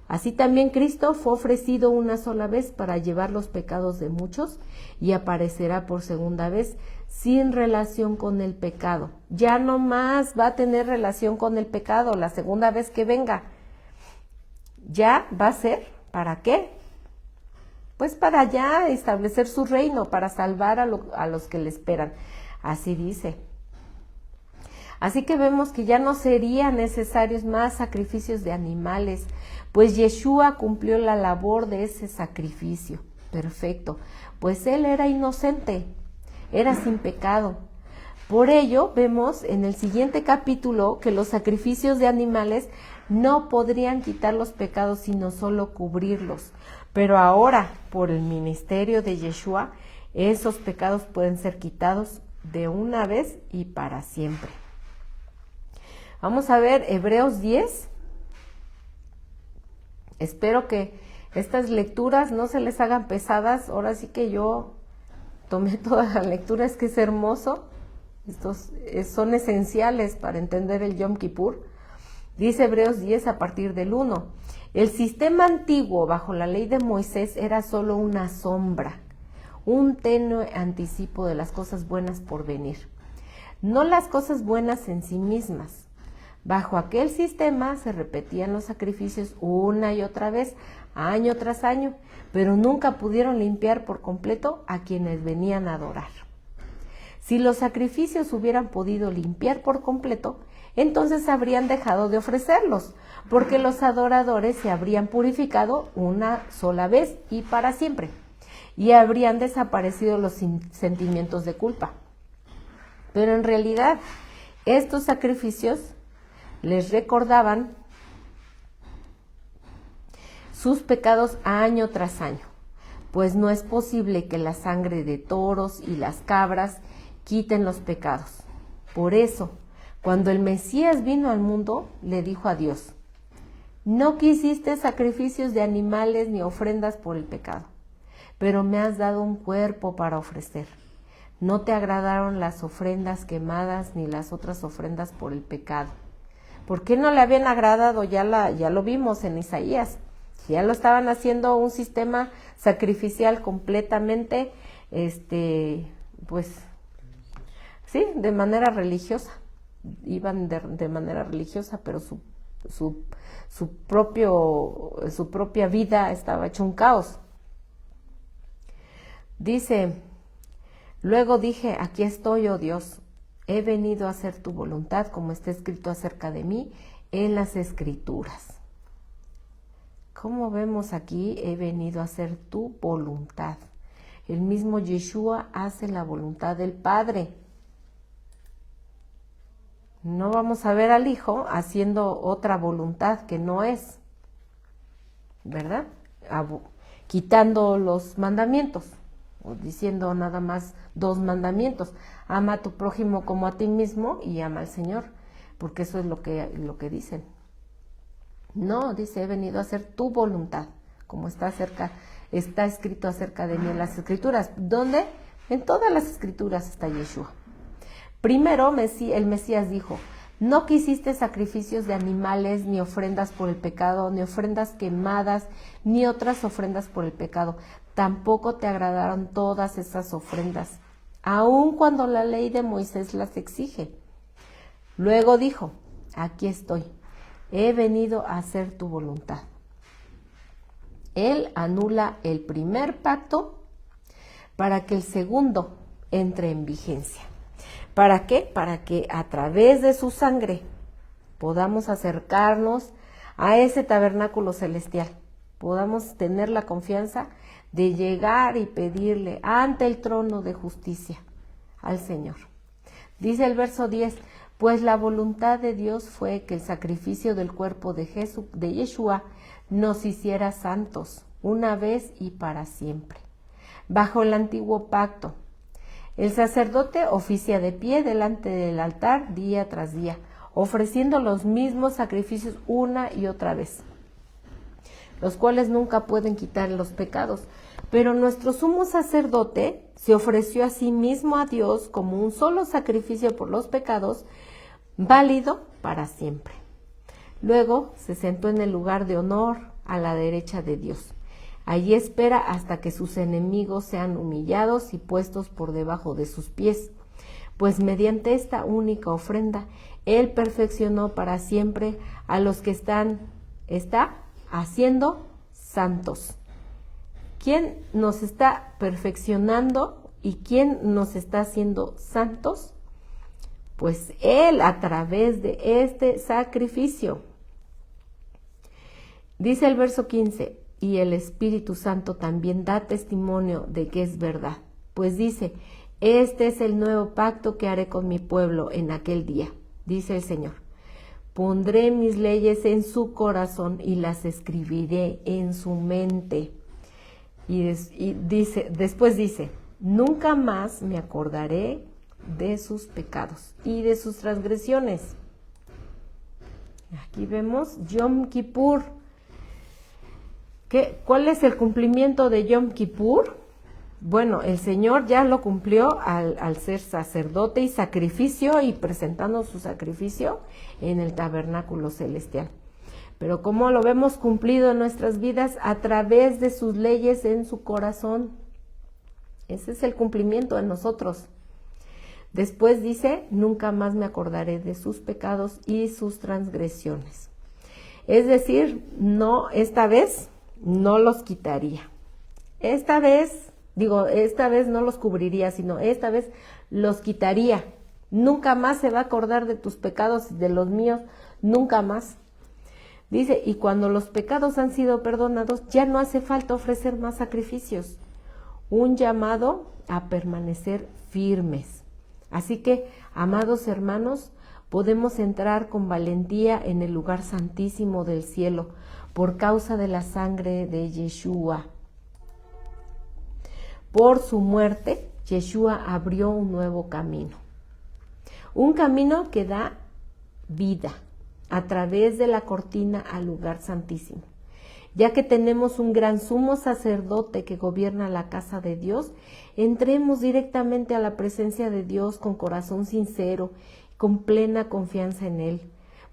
Así también Cristo fue ofrecido una sola vez para llevar los pecados de muchos y aparecerá por segunda vez sin relación con el pecado. Ya no más va a tener relación con el pecado la segunda vez que venga. Ya va a ser, ¿para qué? Pues para ya establecer su reino, para salvar a los que le esperan. Así dice. Así que vemos que ya no serían necesarios más sacrificios de animales, pues Yeshua cumplió la labor de ese sacrificio. Perfecto. Pues él era inocente, era sin pecado. Por ello vemos en el siguiente capítulo que los sacrificios de animales no podrían quitar los pecados sino solo cubrirlos. Pero ahora, por el ministerio de Yeshua, esos pecados pueden ser quitados de una vez y para siempre. Vamos a ver Hebreos 10. Espero que estas lecturas no se les hagan pesadas. Ahora sí que yo tomé toda la lectura, es que es hermoso. Estos son esenciales para entender el Yom Kippur. Dice Hebreos 10 a partir del 1. El sistema antiguo bajo la ley de Moisés era solo una sombra, un tenue anticipo de las cosas buenas por venir. No las cosas buenas en sí mismas. Bajo aquel sistema se repetían los sacrificios una y otra vez, año tras año, pero nunca pudieron limpiar por completo a quienes venían a adorar. Si los sacrificios hubieran podido limpiar por completo, entonces habrían dejado de ofrecerlos, porque los adoradores se habrían purificado una sola vez y para siempre, y habrían desaparecido los sentimientos de culpa. Pero en realidad, estos sacrificios les recordaban sus pecados año tras año, pues no es posible que la sangre de toros y las cabras quiten los pecados. Por eso, cuando el Mesías vino al mundo, le dijo a Dios: no quisiste sacrificios de animales ni ofrendas por el pecado, pero me has dado un cuerpo para ofrecer. No te agradaron las ofrendas quemadas ni las otras ofrendas por el pecado. ¿Por qué no le habían agradado? Ya lo vimos en Isaías. Ya lo estaban haciendo un sistema sacrificial completamente, pues, sí, de manera religiosa. Iban de manera religiosa, pero su propia vida estaba hecho un caos. Dice: luego dije, aquí estoy, oh Dios, he venido a hacer tu voluntad, como está escrito acerca de mí en las Escrituras. Como vemos aquí, he venido a hacer tu voluntad. El mismo Yeshua hace la voluntad del Padre. No vamos a ver al Hijo haciendo otra voluntad que no es, ¿verdad? Quitando los mandamientos, o diciendo nada más 2 mandamientos: ama a tu prójimo como a ti mismo y ama al Señor, porque eso es lo que dicen. No, dice: he venido a hacer tu voluntad, como está escrito acerca de mí en las Escrituras. ¿Dónde? En todas las Escrituras está Yeshua. Primero, el Mesías dijo: no quisiste sacrificios de animales, ni ofrendas por el pecado, ni ofrendas quemadas, ni otras ofrendas por el pecado. Tampoco te agradaron todas esas ofrendas, aun cuando la ley de Moisés las exige. Luego dijo: aquí estoy, he venido a hacer tu voluntad. Él anula el primer pacto para que el segundo entre en vigencia. ¿Para qué? Para que a través de su sangre podamos acercarnos a ese tabernáculo celestial, podamos tener la confianza de llegar y pedirle ante el trono de justicia al Señor. Dice el verso 10: pues la voluntad de Dios fue que el sacrificio del cuerpo de Yeshua nos hiciera santos una vez y para siempre. Bajo el antiguo pacto, el sacerdote oficia de pie delante del altar día tras día, ofreciendo los mismos sacrificios una y otra vez, los cuales nunca pueden quitar los pecados. Pero nuestro sumo sacerdote se ofreció a sí mismo a Dios como un solo sacrificio por los pecados, válido para siempre. Luego se sentó en el lugar de honor a la derecha de Dios. Allí espera hasta que sus enemigos sean humillados y puestos por debajo de sus pies, pues mediante esta única ofrenda Él perfeccionó para siempre a los que está haciendo santos. ¿Quién nos está perfeccionando y quién nos está haciendo santos? Pues Él, a través de este sacrificio. Dice el verso 15: y el Espíritu Santo también da testimonio de que es verdad, pues dice: este es el nuevo pacto que haré con mi pueblo en aquel día, dice el Señor. Pondré mis leyes en su corazón y las escribiré en su mente. Después dice, nunca más me acordaré de sus pecados y de sus transgresiones. Aquí vemos Yom Kippur. ¿Cuál es el cumplimiento de Yom Kippur? Bueno, el Señor ya lo cumplió al ser sacerdote y sacrificio y presentando su sacrificio en el tabernáculo celestial. Pero ¿cómo lo vemos cumplido en nuestras vidas? A través de sus leyes en su corazón. Ese es el cumplimiento en nosotros. Después dice, nunca más me acordaré de sus pecados y sus transgresiones. Es decir, no, esta vez no los quitaría. Esta vez no los cubriría, sino esta vez los quitaría. Nunca más se va a acordar de tus pecados y de los míos, nunca más. Dice, y cuando los pecados han sido perdonados, ya no hace falta ofrecer más sacrificios. Un llamado a permanecer firmes. Así que, amados hermanos, podemos entrar con valentía en el lugar santísimo del cielo por causa de la sangre de Yeshua. Por su muerte, Yeshua abrió un nuevo camino. Un camino que da vida a través de la cortina al lugar santísimo. Ya que tenemos un gran sumo sacerdote que gobierna la casa de Dios, entremos directamente a la presencia de Dios con corazón sincero, con plena confianza en Él,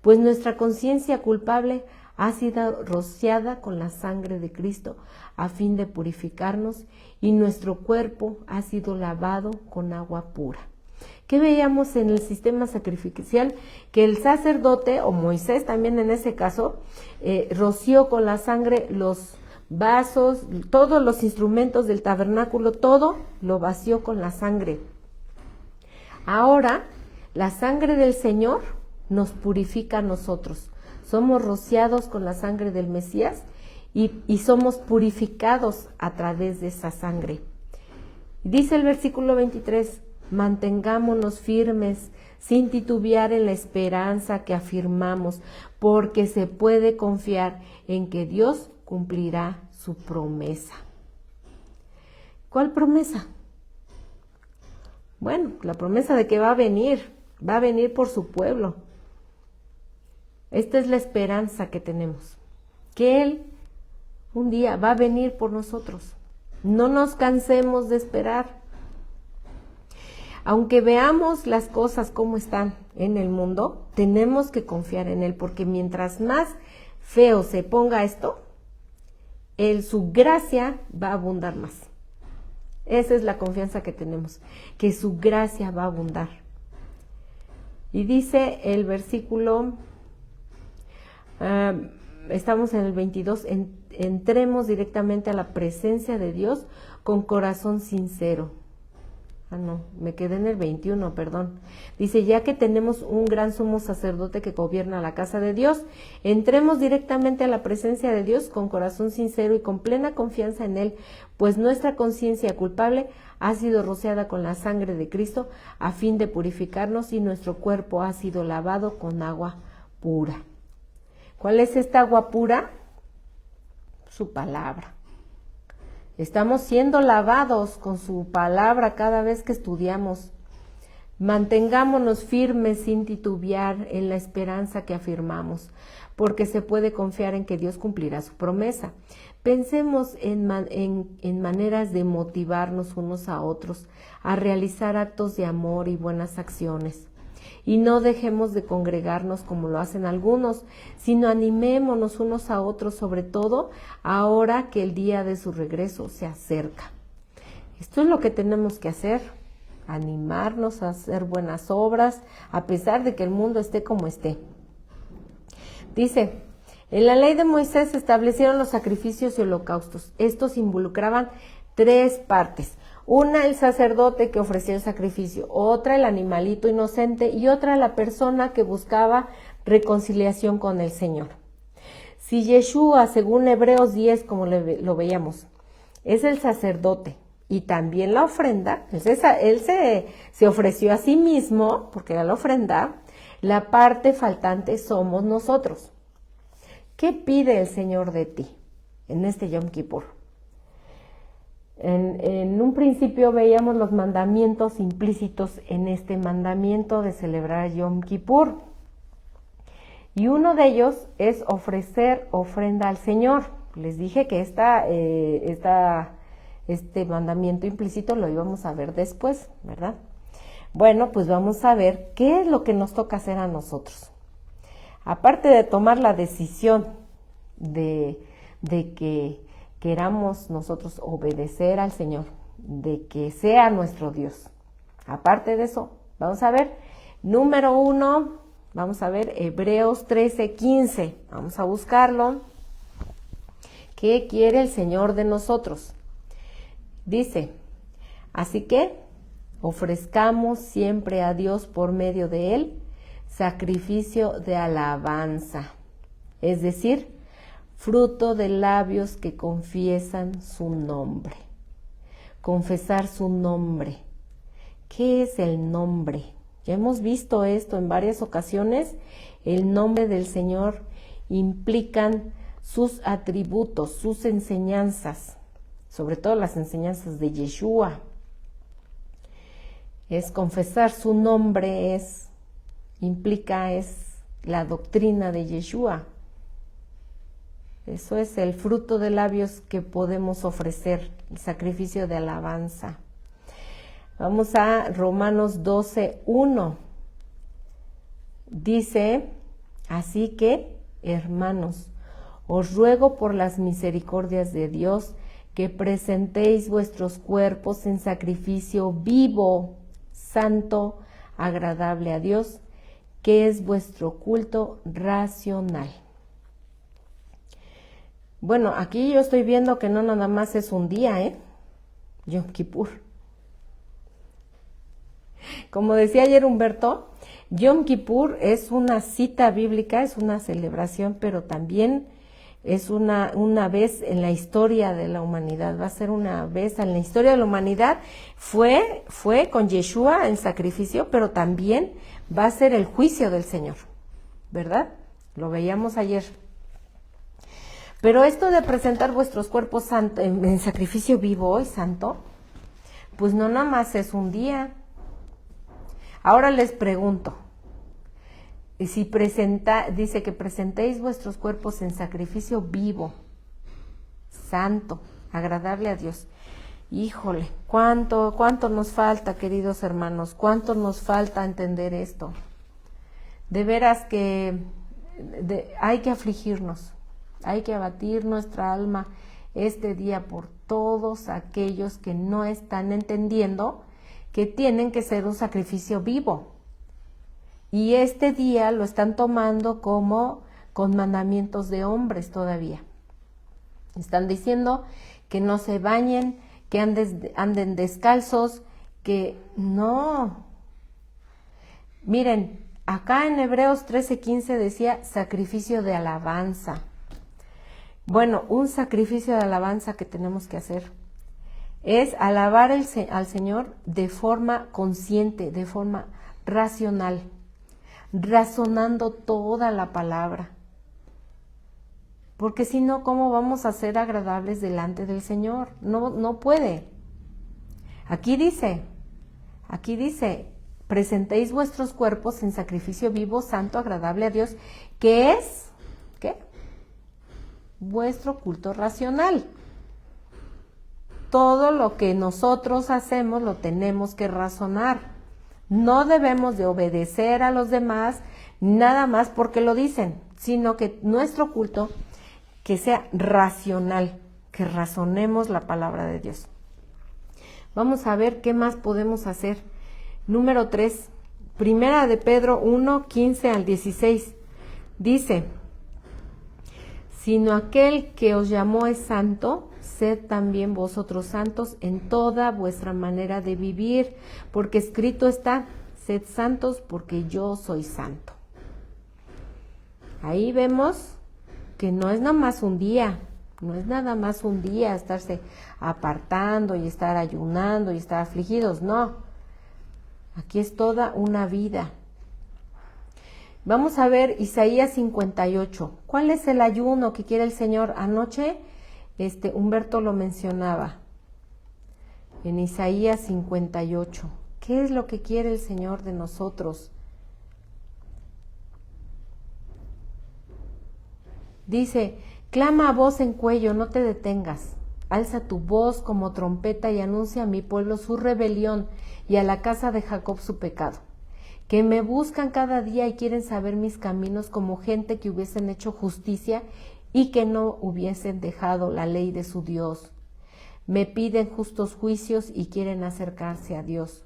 pues nuestra conciencia culpable ha sido rociada con la sangre de Cristo a fin de purificarnos y nuestro cuerpo ha sido lavado con agua pura. ¿Qué veíamos en el sistema sacrificial? Que el sacerdote, o Moisés también en ese caso, roció con la sangre los vasos, todos los instrumentos del tabernáculo, todo lo vació con la sangre. Ahora, la sangre del Señor nos purifica a nosotros. Somos rociados con la sangre del Mesías y somos purificados a través de esa sangre. Dice el versículo 23, mantengámonos firmes, sin titubear en la esperanza que afirmamos, porque se puede confiar en que Dios cumplirá su promesa. ¿Cuál promesa? Bueno, la promesa de que va a venir por su pueblo. Esta es la esperanza que tenemos, que Él un día va a venir por nosotros. No nos cansemos de esperar. Aunque veamos las cosas como están en el mundo, tenemos que confiar en Él, porque mientras más feo se ponga esto, su gracia va a abundar más. Esa es la confianza que tenemos, que su gracia va a abundar. Y dice el versículo, estamos en el 22, entremos directamente a la presencia de Dios con corazón sincero. Me quedé en el 21, perdón. Dice, ya que tenemos un gran sumo sacerdote que gobierna la casa de Dios, entremos directamente a la presencia de Dios con corazón sincero y con plena confianza en Él, pues nuestra conciencia culpable ha sido rociada con la sangre de Cristo a fin de purificarnos y nuestro cuerpo ha sido lavado con agua pura. ¿Cuál es esta agua pura? Su palabra. Estamos siendo lavados con su palabra cada vez que estudiamos. Mantengámonos firmes sin titubear en la esperanza que afirmamos, porque se puede confiar en que Dios cumplirá su promesa. Pensemos en maneras de motivarnos unos a otros, a realizar actos de amor y buenas acciones. Y no dejemos de congregarnos como lo hacen algunos, sino animémonos unos a otros, sobre todo ahora que el día de su regreso se acerca. Esto es lo que tenemos que hacer, animarnos a hacer buenas obras, a pesar de que el mundo esté como esté. Dice, en la ley de Moisés se establecieron los sacrificios y holocaustos. Estos involucraban 3 partes. Una, el sacerdote que ofrecía el sacrificio, otra, el animalito inocente y otra, la persona que buscaba reconciliación con el Señor. Si Yeshua, según Hebreos 10, como lo veíamos, es el sacerdote y también la ofrenda, él se ofreció a sí mismo, porque era la ofrenda, La parte faltante somos nosotros. ¿Qué pide el Señor de ti en este Yom Kippur? En un principio veíamos los mandamientos implícitos en este mandamiento de celebrar Yom Kippur. Y uno de ellos es ofrecer ofrenda al Señor. Les dije que este mandamiento implícito lo íbamos a ver después, ¿verdad? Bueno, pues vamos a ver qué es lo que nos toca hacer a nosotros. Aparte de tomar la decisión de que queramos nosotros obedecer al Señor, de que sea nuestro Dios. Aparte de eso, vamos a ver, número 1, vamos a ver Hebreos 13:15. Vamos a buscarlo. ¿Qué quiere el Señor de nosotros? Dice, así que ofrezcamos siempre a Dios por medio de Él sacrificio de alabanza, es decir, fruto de labios que confiesan su nombre. Confesar su nombre. ¿Qué es el nombre? Ya hemos visto esto en varias ocasiones. El nombre del Señor implican sus atributos, sus enseñanzas, sobre todo las enseñanzas de Yeshua. Es confesar su nombre, es la doctrina de Yeshua. Eso es el fruto de labios que podemos ofrecer, el sacrificio de alabanza. Vamos a Romanos 12:1. Dice, así que, hermanos, os ruego por las misericordias de Dios que presentéis vuestros cuerpos en sacrificio vivo, santo, agradable a Dios, que es vuestro culto racional. Bueno, aquí yo estoy viendo que no nada más es un día, Yom Kippur. Como decía ayer Humberto, Yom Kippur es una cita bíblica, es una celebración, pero también es una vez en la historia de la humanidad. Va a ser una vez en la historia de la humanidad. Fue con Yeshua el sacrificio, pero también va a ser el juicio del Señor, ¿verdad? Lo veíamos ayer. Pero esto de presentar vuestros cuerpos en sacrificio vivo y santo, pues no nada más es un día. Ahora les pregunto, si dice que presentéis vuestros cuerpos en sacrificio vivo, santo, agradable a Dios. Híjole, ¿cuánto nos falta, queridos hermanos? ¿Cuánto nos falta entender esto? De veras que hay que afligirnos. Hay que abatir nuestra alma este día por todos aquellos que no están entendiendo que tienen que ser un sacrificio vivo. Y este día lo están tomando como con mandamientos de hombres todavía. Están diciendo que no se bañen, que anden descalzos, que no. Miren, acá en Hebreos 13:15 decía sacrificio de alabanza. Bueno, un sacrificio de alabanza que tenemos que hacer es alabar al Señor de forma consciente, de forma racional, razonando toda la palabra. Porque si no, ¿cómo vamos a ser agradables delante del Señor? No puede. Aquí dice, presentéis vuestros cuerpos en sacrificio vivo, santo, agradable a Dios, que es, ¿qué? Vuestro culto racional. Todo lo que nosotros hacemos lo tenemos que razonar. No debemos de obedecer a los demás nada más porque lo dicen, sino que nuestro culto que sea racional, que razonemos la palabra de Dios. Vamos a ver qué más podemos hacer. Número 3, Primera de Pedro 1:15-16. Dice, sino aquel que os llamó es santo, sed también vosotros santos en toda vuestra manera de vivir, porque escrito está, sed santos porque yo soy santo. Ahí vemos que no es nada más un día, estarse apartando y estar ayunando y estar afligidos, no. Aquí es toda una vida. Vamos a ver Isaías 58. ¿Cuál es el ayuno que quiere el Señor? Anoche Humberto lo mencionaba en Isaías 58. ¿Qué es lo que quiere el Señor de nosotros? Dice, clama a voz en cuello, no te detengas. Alza tu voz como trompeta y anuncia a mi pueblo su rebelión y a la casa de Jacob su pecado. Que me buscan cada día y quieren saber mis caminos como gente que hubiesen hecho justicia y que no hubiesen dejado la ley de su Dios. Me piden justos juicios y quieren acercarse a Dios.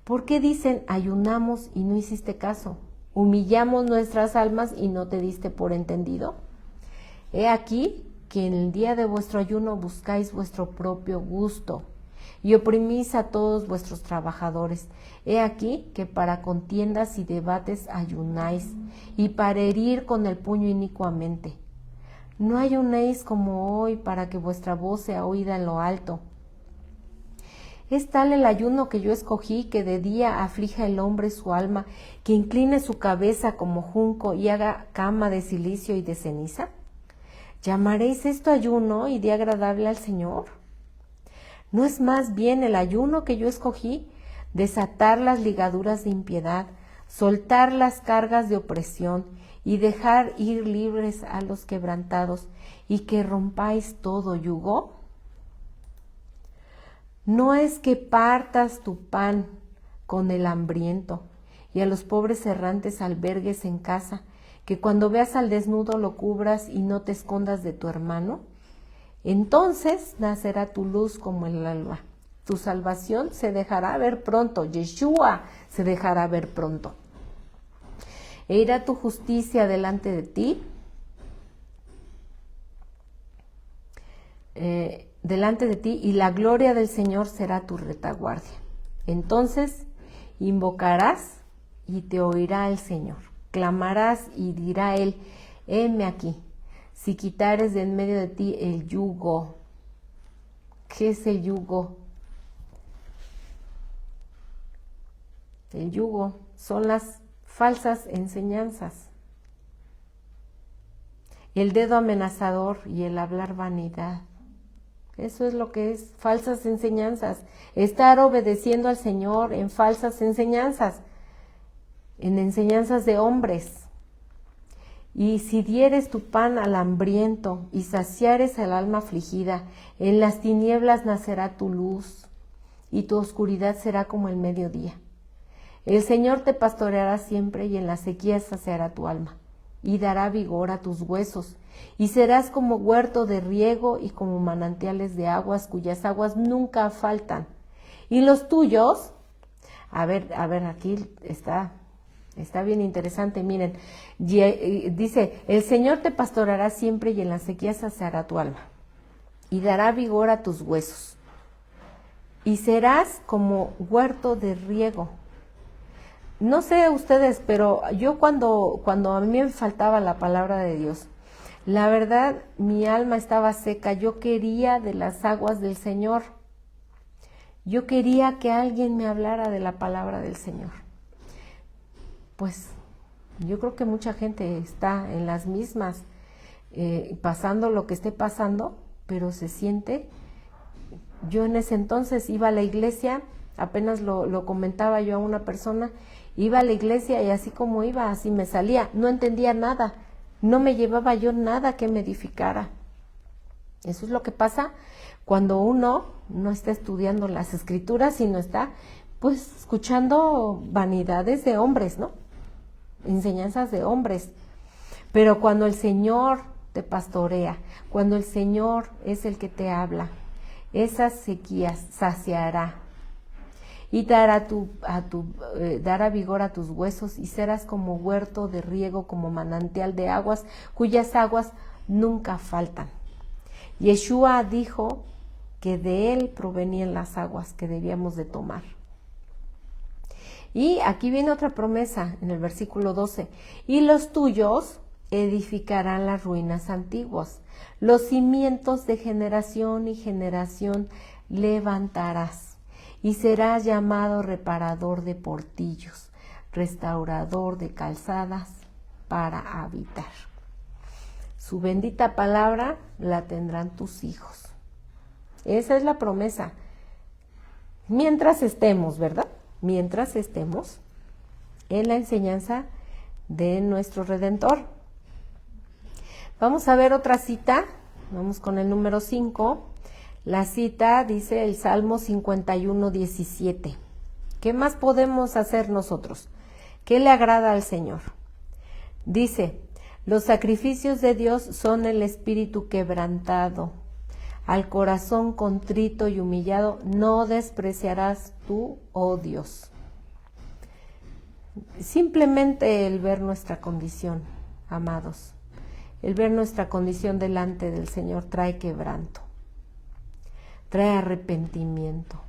¿Por qué dicen ayunamos y no hiciste caso? ¿Humillamos nuestras almas y no te diste por entendido? He aquí que en el día de vuestro ayuno buscáis vuestro propio gusto y oprimís a todos vuestros trabajadores. He aquí que para contiendas y debates ayunáis, y para herir con el puño inicuamente. No ayunéis como hoy para que vuestra voz sea oída en lo alto. Es tal el ayuno que yo escogí, que de día aflija el hombre su alma, que incline su cabeza como junco y haga cama de cilicio y de ceniza. ¿Llamaréis esto ayuno y día agradable al Señor? ¿No es más bien el ayuno que yo escogí, desatar las ligaduras de impiedad, soltar las cargas de opresión y dejar ir libres a los quebrantados, y que rompáis todo yugo? No es que partas tu pan con el hambriento y a los pobres errantes albergues en casa, que cuando veas al desnudo lo cubras y no te escondas de tu hermano. Entonces nacerá tu luz como el alba, tu salvación se dejará ver pronto, Yeshua se dejará ver pronto. E irá tu justicia delante de ti, y la gloria del Señor será tu retaguardia. Entonces invocarás y te oirá el Señor. Clamarás y dirá Él, heme aquí. Si quitares de en medio de ti el yugo. ¿Qué es el yugo? El yugo son las falsas enseñanzas, el dedo amenazador y el hablar vanidad. Eso es lo que es falsas enseñanzas, estar obedeciendo al Señor en falsas enseñanzas, en enseñanzas de hombres. Y si dieres tu pan al hambriento y saciares al alma afligida, en las tinieblas nacerá tu luz y tu oscuridad será como el mediodía. El Señor te pastoreará siempre y en la sequía saciará tu alma y dará vigor a tus huesos, y serás como huerto de riego y como manantiales de aguas cuyas aguas nunca faltan. Y los tuyos, a ver, aquí está bien interesante, miren, dice, el Señor te pastoreará siempre y en la sequía saciará tu alma y dará vigor a tus huesos, y serás como huerto de riego. No sé ustedes, pero yo cuando a mí me faltaba la palabra de Dios, la verdad, mi alma estaba seca. Yo quería de las aguas del Señor. Yo quería que alguien me hablara de la palabra del Señor. Pues yo creo que mucha gente está en las mismas, pasando lo que esté pasando, pero se siente. Yo en ese entonces iba a la iglesia, apenas lo comentaba yo a una persona, iba a la iglesia y así como iba, así me salía, no entendía nada, no me llevaba yo nada que me edificara. Eso es lo que pasa cuando uno no está estudiando las escrituras, sino está pues escuchando vanidades de hombres, ¿no? Enseñanzas de hombres. Pero cuando el Señor te pastorea, cuando el Señor es el que te habla, esas sequías saciará y dará vigor a tus huesos, y serás como huerto de riego, como manantial de aguas, cuyas aguas nunca faltan. Yeshua dijo que de él provenían las aguas que debíamos de tomar. Y aquí viene otra promesa en el versículo 12. Y los tuyos edificarán las ruinas antiguas. Los cimientos de generación y generación levantarás. Y serás llamado reparador de portillos, restaurador de calzadas, para habitar. Su bendita palabra la tendrán tus hijos. Esa es la promesa. Mientras estemos, ¿verdad? Mientras estemos en la enseñanza de nuestro Redentor. Vamos a ver otra cita. Vamos con el número 5. La cita dice el Salmo 51:17. ¿Qué más podemos hacer nosotros? ¿Qué le agrada al Señor? Dice: los sacrificios de Dios son el espíritu quebrantado. Al corazón contrito y humillado no despreciarás tú, oh Dios. Simplemente el ver nuestra condición, amados, el ver nuestra condición delante del Señor trae quebranto, trae arrepentimiento.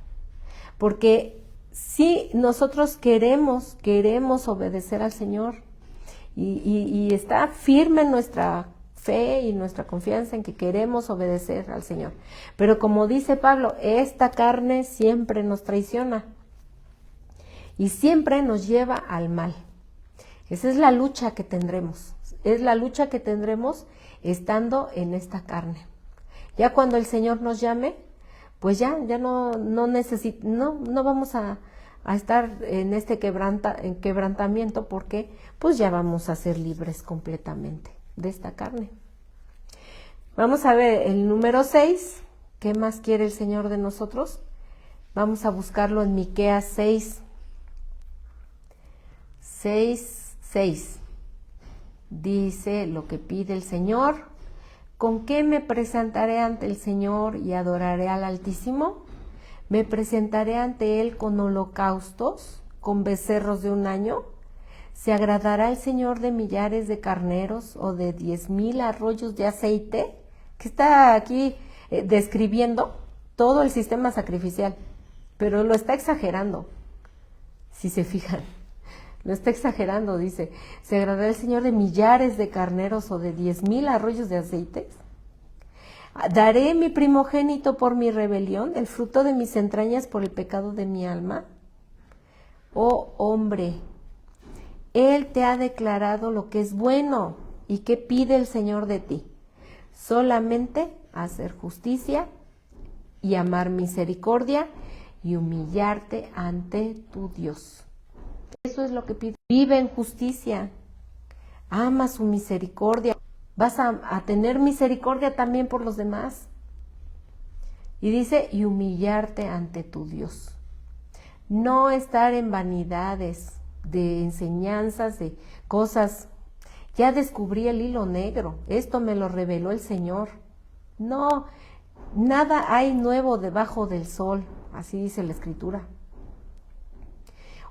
Porque si nosotros queremos obedecer al Señor y está firme nuestra fe y nuestra confianza en que queremos obedecer al Señor. Pero como dice Pablo, esta carne siempre nos traiciona y siempre nos lleva al mal. Esa es la lucha que tendremos. Es la lucha que tendremos estando en esta carne. Ya cuando el Señor nos llame, pues ya no vamos a estar en este quebrantamiento, porque pues ya vamos a ser libres completamente de esta carne. Vamos a ver el número 6. ¿Qué más quiere el Señor de nosotros? Vamos a buscarlo en Miqueas 6:6. Dice lo que pide el Señor: ¿con qué me presentaré ante el Señor y adoraré al Altísimo? Me presentaré ante Él con holocaustos, con becerros de un año. ¿Se agradará el Señor de millares de carneros o de 10,000 arroyos de aceite? Que está aquí describiendo todo el sistema sacrificial, pero lo está exagerando, si se fijan. Lo está exagerando, dice: ¿se agradará el Señor de millares de carneros o de 10,000 arroyos de aceite? ¿Daré mi primogénito por mi rebelión, el fruto de mis entrañas por el pecado de mi alma? Oh hombre, Él te ha declarado lo que es bueno. ¿Y qué pide el Señor de ti? Solamente hacer justicia y amar misericordia y humillarte ante tu Dios. Eso es lo que pide. Vive en justicia, ama su misericordia. Vas a tener misericordia también por los demás. Y dice: y humillarte ante tu Dios. No estar en vanidades de enseñanzas, de cosas. Ya descubrí el hilo negro, esto me lo reveló el Señor. No, nada hay nuevo debajo del sol, así dice la Escritura.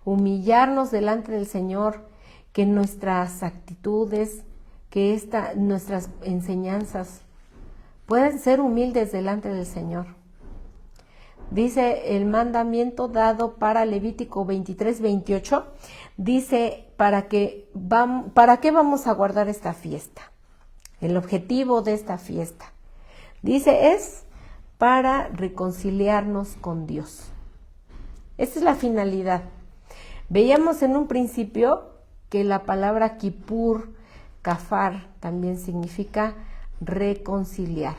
Humillarnos delante del Señor, que nuestras actitudes, que nuestras enseñanzas pueden ser humildes delante del Señor. Dice el mandamiento dado para Levítico 23:28, dice: ¿para qué vamos a guardar esta fiesta? El objetivo de esta fiesta, dice, es para reconciliarnos con Dios. Esa es la finalidad. Veíamos en un principio que la palabra Kippur, Kafar, también significa reconciliar.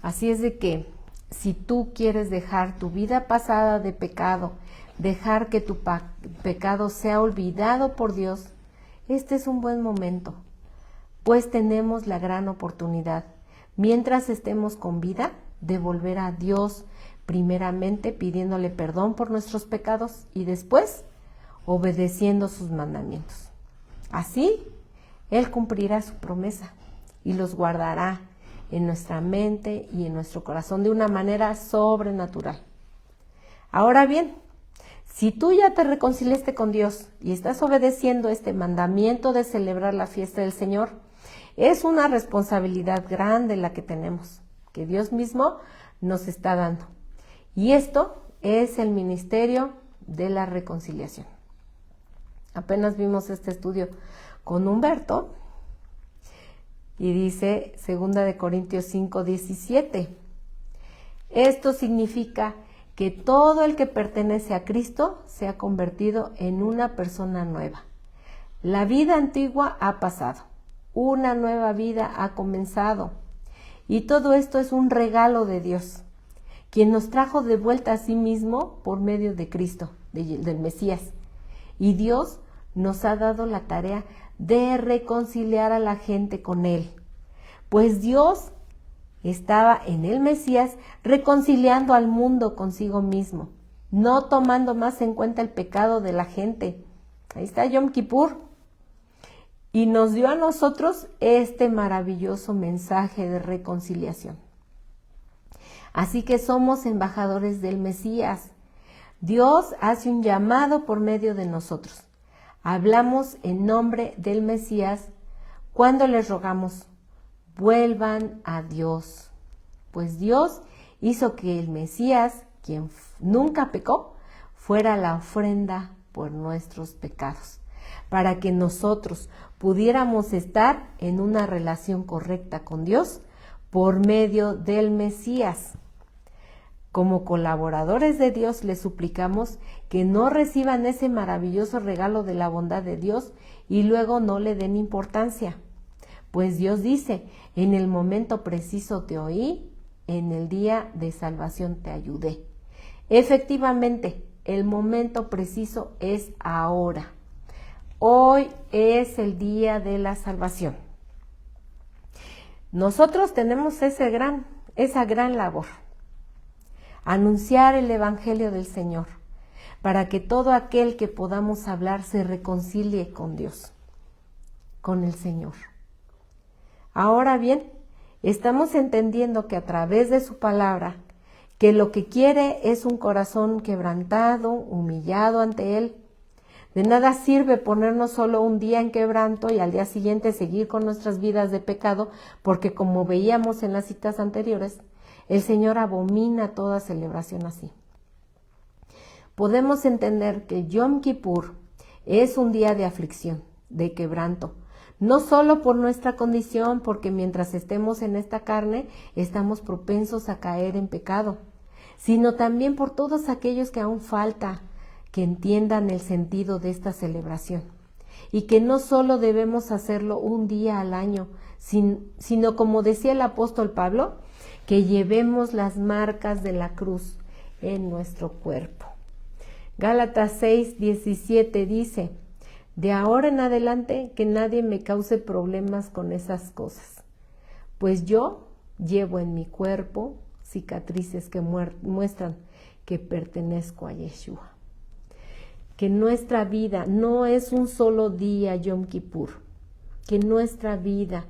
Así es de que si tú quieres dejar tu vida pasada de pecado, dejar que tu pecado sea olvidado por Dios, este es un buen momento, pues tenemos la gran oportunidad, mientras estemos con vida, de volver a Dios, primeramente pidiéndole perdón por nuestros pecados y después obedeciendo sus mandamientos. Así, Él cumplirá su promesa y los guardará en nuestra mente y en nuestro corazón de una manera sobrenatural. Ahora bien, si tú ya te reconciliaste con Dios y estás obedeciendo este mandamiento de celebrar la fiesta del Señor, es una responsabilidad grande la que tenemos, que Dios mismo nos está dando. Y esto es el ministerio de la reconciliación. Apenas vimos este estudio con Humberto y dice 2 Corintios 5:17. Esto significa que todo el que pertenece a Cristo se ha convertido en una persona nueva. La vida antigua ha pasado, una nueva vida ha comenzado. Y todo esto es un regalo de Dios, quien nos trajo de vuelta a sí mismo por medio de Cristo, del Mesías. Y Dios nos ha dado la tarea de reconciliar a la gente con Él. Pues Dios estaba en el Mesías reconciliando al mundo consigo mismo, no tomando más en cuenta el pecado de la gente. Ahí está Yom Kippur. Y nos dio a nosotros este maravilloso mensaje de reconciliación. Así que somos embajadores del Mesías. Dios hace un llamado por medio de nosotros. Hablamos en nombre del Mesías cuando les rogamos, vuelvan a Dios. Pues Dios hizo que el Mesías, quien nunca pecó, fuera la ofrenda por nuestros pecados, para que nosotros pudiéramos estar en una relación correcta con Dios por medio del Mesías. Como colaboradores de Dios, les suplicamos que no reciban ese maravilloso regalo de la bondad de Dios y luego no le den importancia. Pues Dios dice, en el momento preciso te oí, en el día de salvación te ayudé. Efectivamente, el momento preciso es ahora. Hoy es el día de la salvación. Nosotros tenemos esa gran labor. Anunciar el Evangelio del Señor, para que todo aquel que podamos hablar se reconcilie con Dios, con el Señor. Ahora bien, estamos entendiendo que a través de su palabra, que lo que quiere es un corazón quebrantado, humillado ante Él. De nada sirve ponernos solo un día en quebranto y al día siguiente seguir con nuestras vidas de pecado, porque como veíamos en las citas anteriores, el Señor abomina toda celebración así. Podemos entender que Yom Kippur es un día de aflicción, de quebranto, no solo por nuestra condición, porque mientras estemos en esta carne, estamos propensos a caer en pecado, sino también por todos aquellos que aún falta que entiendan el sentido de esta celebración, y que no solo debemos hacerlo un día al año, sino como decía el apóstol Pablo, que llevemos las marcas de la cruz en nuestro cuerpo. Gálatas 6:17 dice, de ahora en adelante que nadie me cause problemas con esas cosas, pues yo llevo en mi cuerpo cicatrices que muestran que pertenezco a Yeshua. Que nuestra vida no es un solo día Yom Kippur, que nuestra vida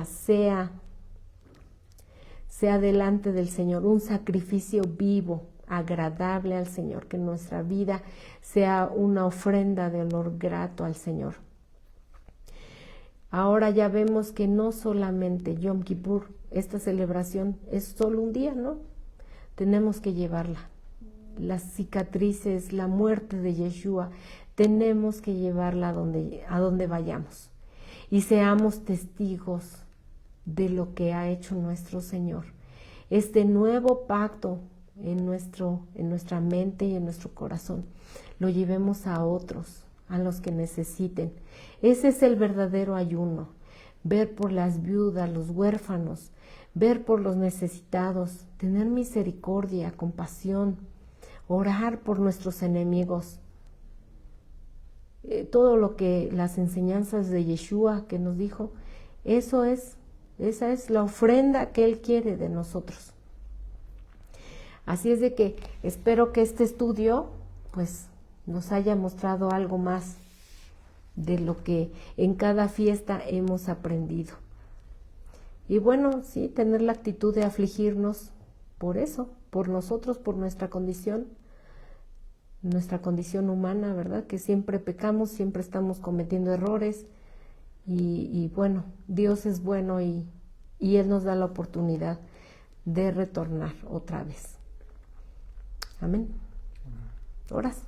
sea delante del Señor, un sacrificio vivo, agradable al Señor, que nuestra vida sea una ofrenda de olor grato al Señor. Ahora ya vemos que no solamente Yom Kippur, esta celebración es solo un día, ¿no? Tenemos que llevarla. Las cicatrices, la muerte de Yeshua, tenemos que llevarla a donde vayamos. Y seamos testigos de lo que ha hecho nuestro Señor. Este nuevo pacto en nuestra mente y en nuestro corazón, lo llevemos a otros, a los que necesiten. Ese es el verdadero ayuno, ver por las viudas, los huérfanos, ver por los necesitados, tener misericordia, compasión, orar por nuestros enemigos. Todo lo que las enseñanzas de Yeshua que nos dijo, esa es la ofrenda que Él quiere de nosotros. Así es de que espero que este estudio pues nos haya mostrado algo más de lo que en cada fiesta hemos aprendido. Y bueno, sí, tener la actitud de afligirnos por eso, por nosotros, por nuestra condición humana, ¿verdad? Que siempre pecamos, siempre estamos cometiendo errores y bueno, Dios es bueno y Él nos da la oportunidad de retornar otra vez. Amén. Oras.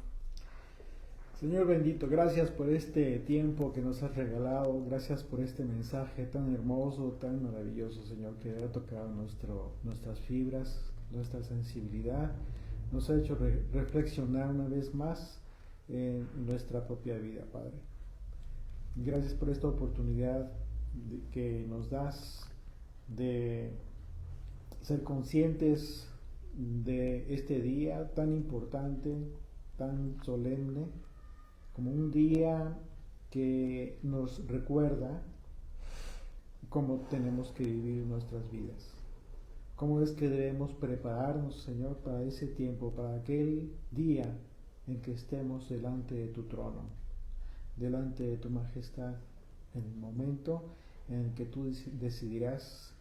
Señor bendito, gracias por este tiempo que nos has regalado, gracias por este mensaje tan hermoso, tan maravilloso, Señor, que ha tocado nuestras fibras, nuestra sensibilidad, nos ha hecho reflexionar una vez más en nuestra propia vida, Padre. Gracias por esta oportunidad que nos das de ser conscientes de este día tan importante, tan solemne, como un día que nos recuerda cómo tenemos que vivir nuestras vidas, cómo es que debemos prepararnos, Señor, para ese tiempo, para aquel día en que estemos delante de tu trono, delante de tu majestad, en el momento en el que tú decidirás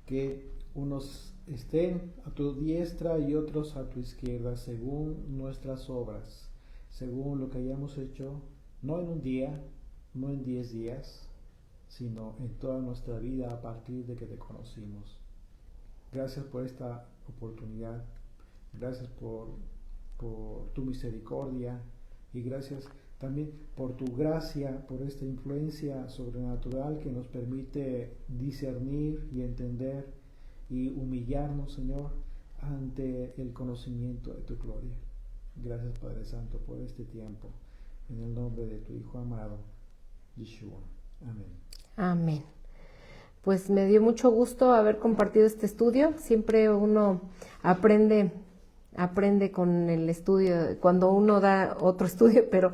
que unos estén a tu diestra y otros a tu izquierda, según nuestras obras, según lo que hayamos hecho, no en un día, no en 10 días, sino en toda nuestra vida a partir de que te conocimos. Gracias por esta oportunidad, gracias por tu misericordia y gracias también por tu gracia, por esta influencia sobrenatural que nos permite discernir y entender y humillarnos, Señor, ante el conocimiento de tu gloria. Gracias, Padre Santo, por este tiempo. En el nombre de tu Hijo amado, Yeshua. Amén. Amén. Pues me dio mucho gusto haber compartido este estudio. Siempre uno aprende con el estudio, cuando uno da otro estudio, pero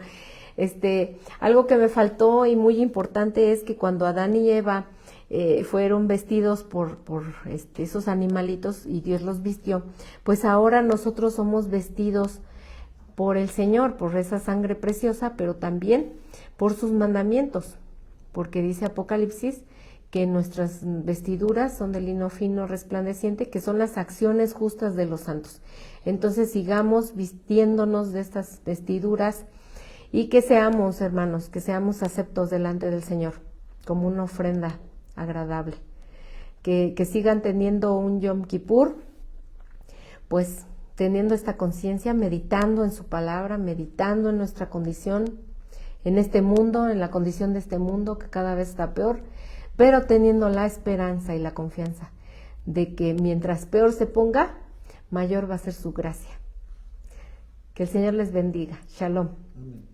algo que me faltó y muy importante es que cuando Adán y Eva fueron vestidos por esos animalitos y Dios los vistió, pues ahora nosotros somos vestidos por el Señor, por esa sangre preciosa, pero también por sus mandamientos, porque dice Apocalipsis que nuestras vestiduras son de lino fino resplandeciente, que son las acciones justas de los santos. Entonces sigamos vistiéndonos de estas vestiduras y que seamos, hermanos, que seamos aceptos delante del Señor como una ofrenda agradable. Que sigan teniendo un Yom Kippur, pues teniendo esta conciencia, meditando en su palabra, meditando en nuestra condición, en este mundo, en la condición de este mundo que cada vez está peor, pero teniendo la esperanza y la confianza de que mientras peor se ponga, mayor va a ser su gracia. Que el Señor les bendiga. Shalom. Amén.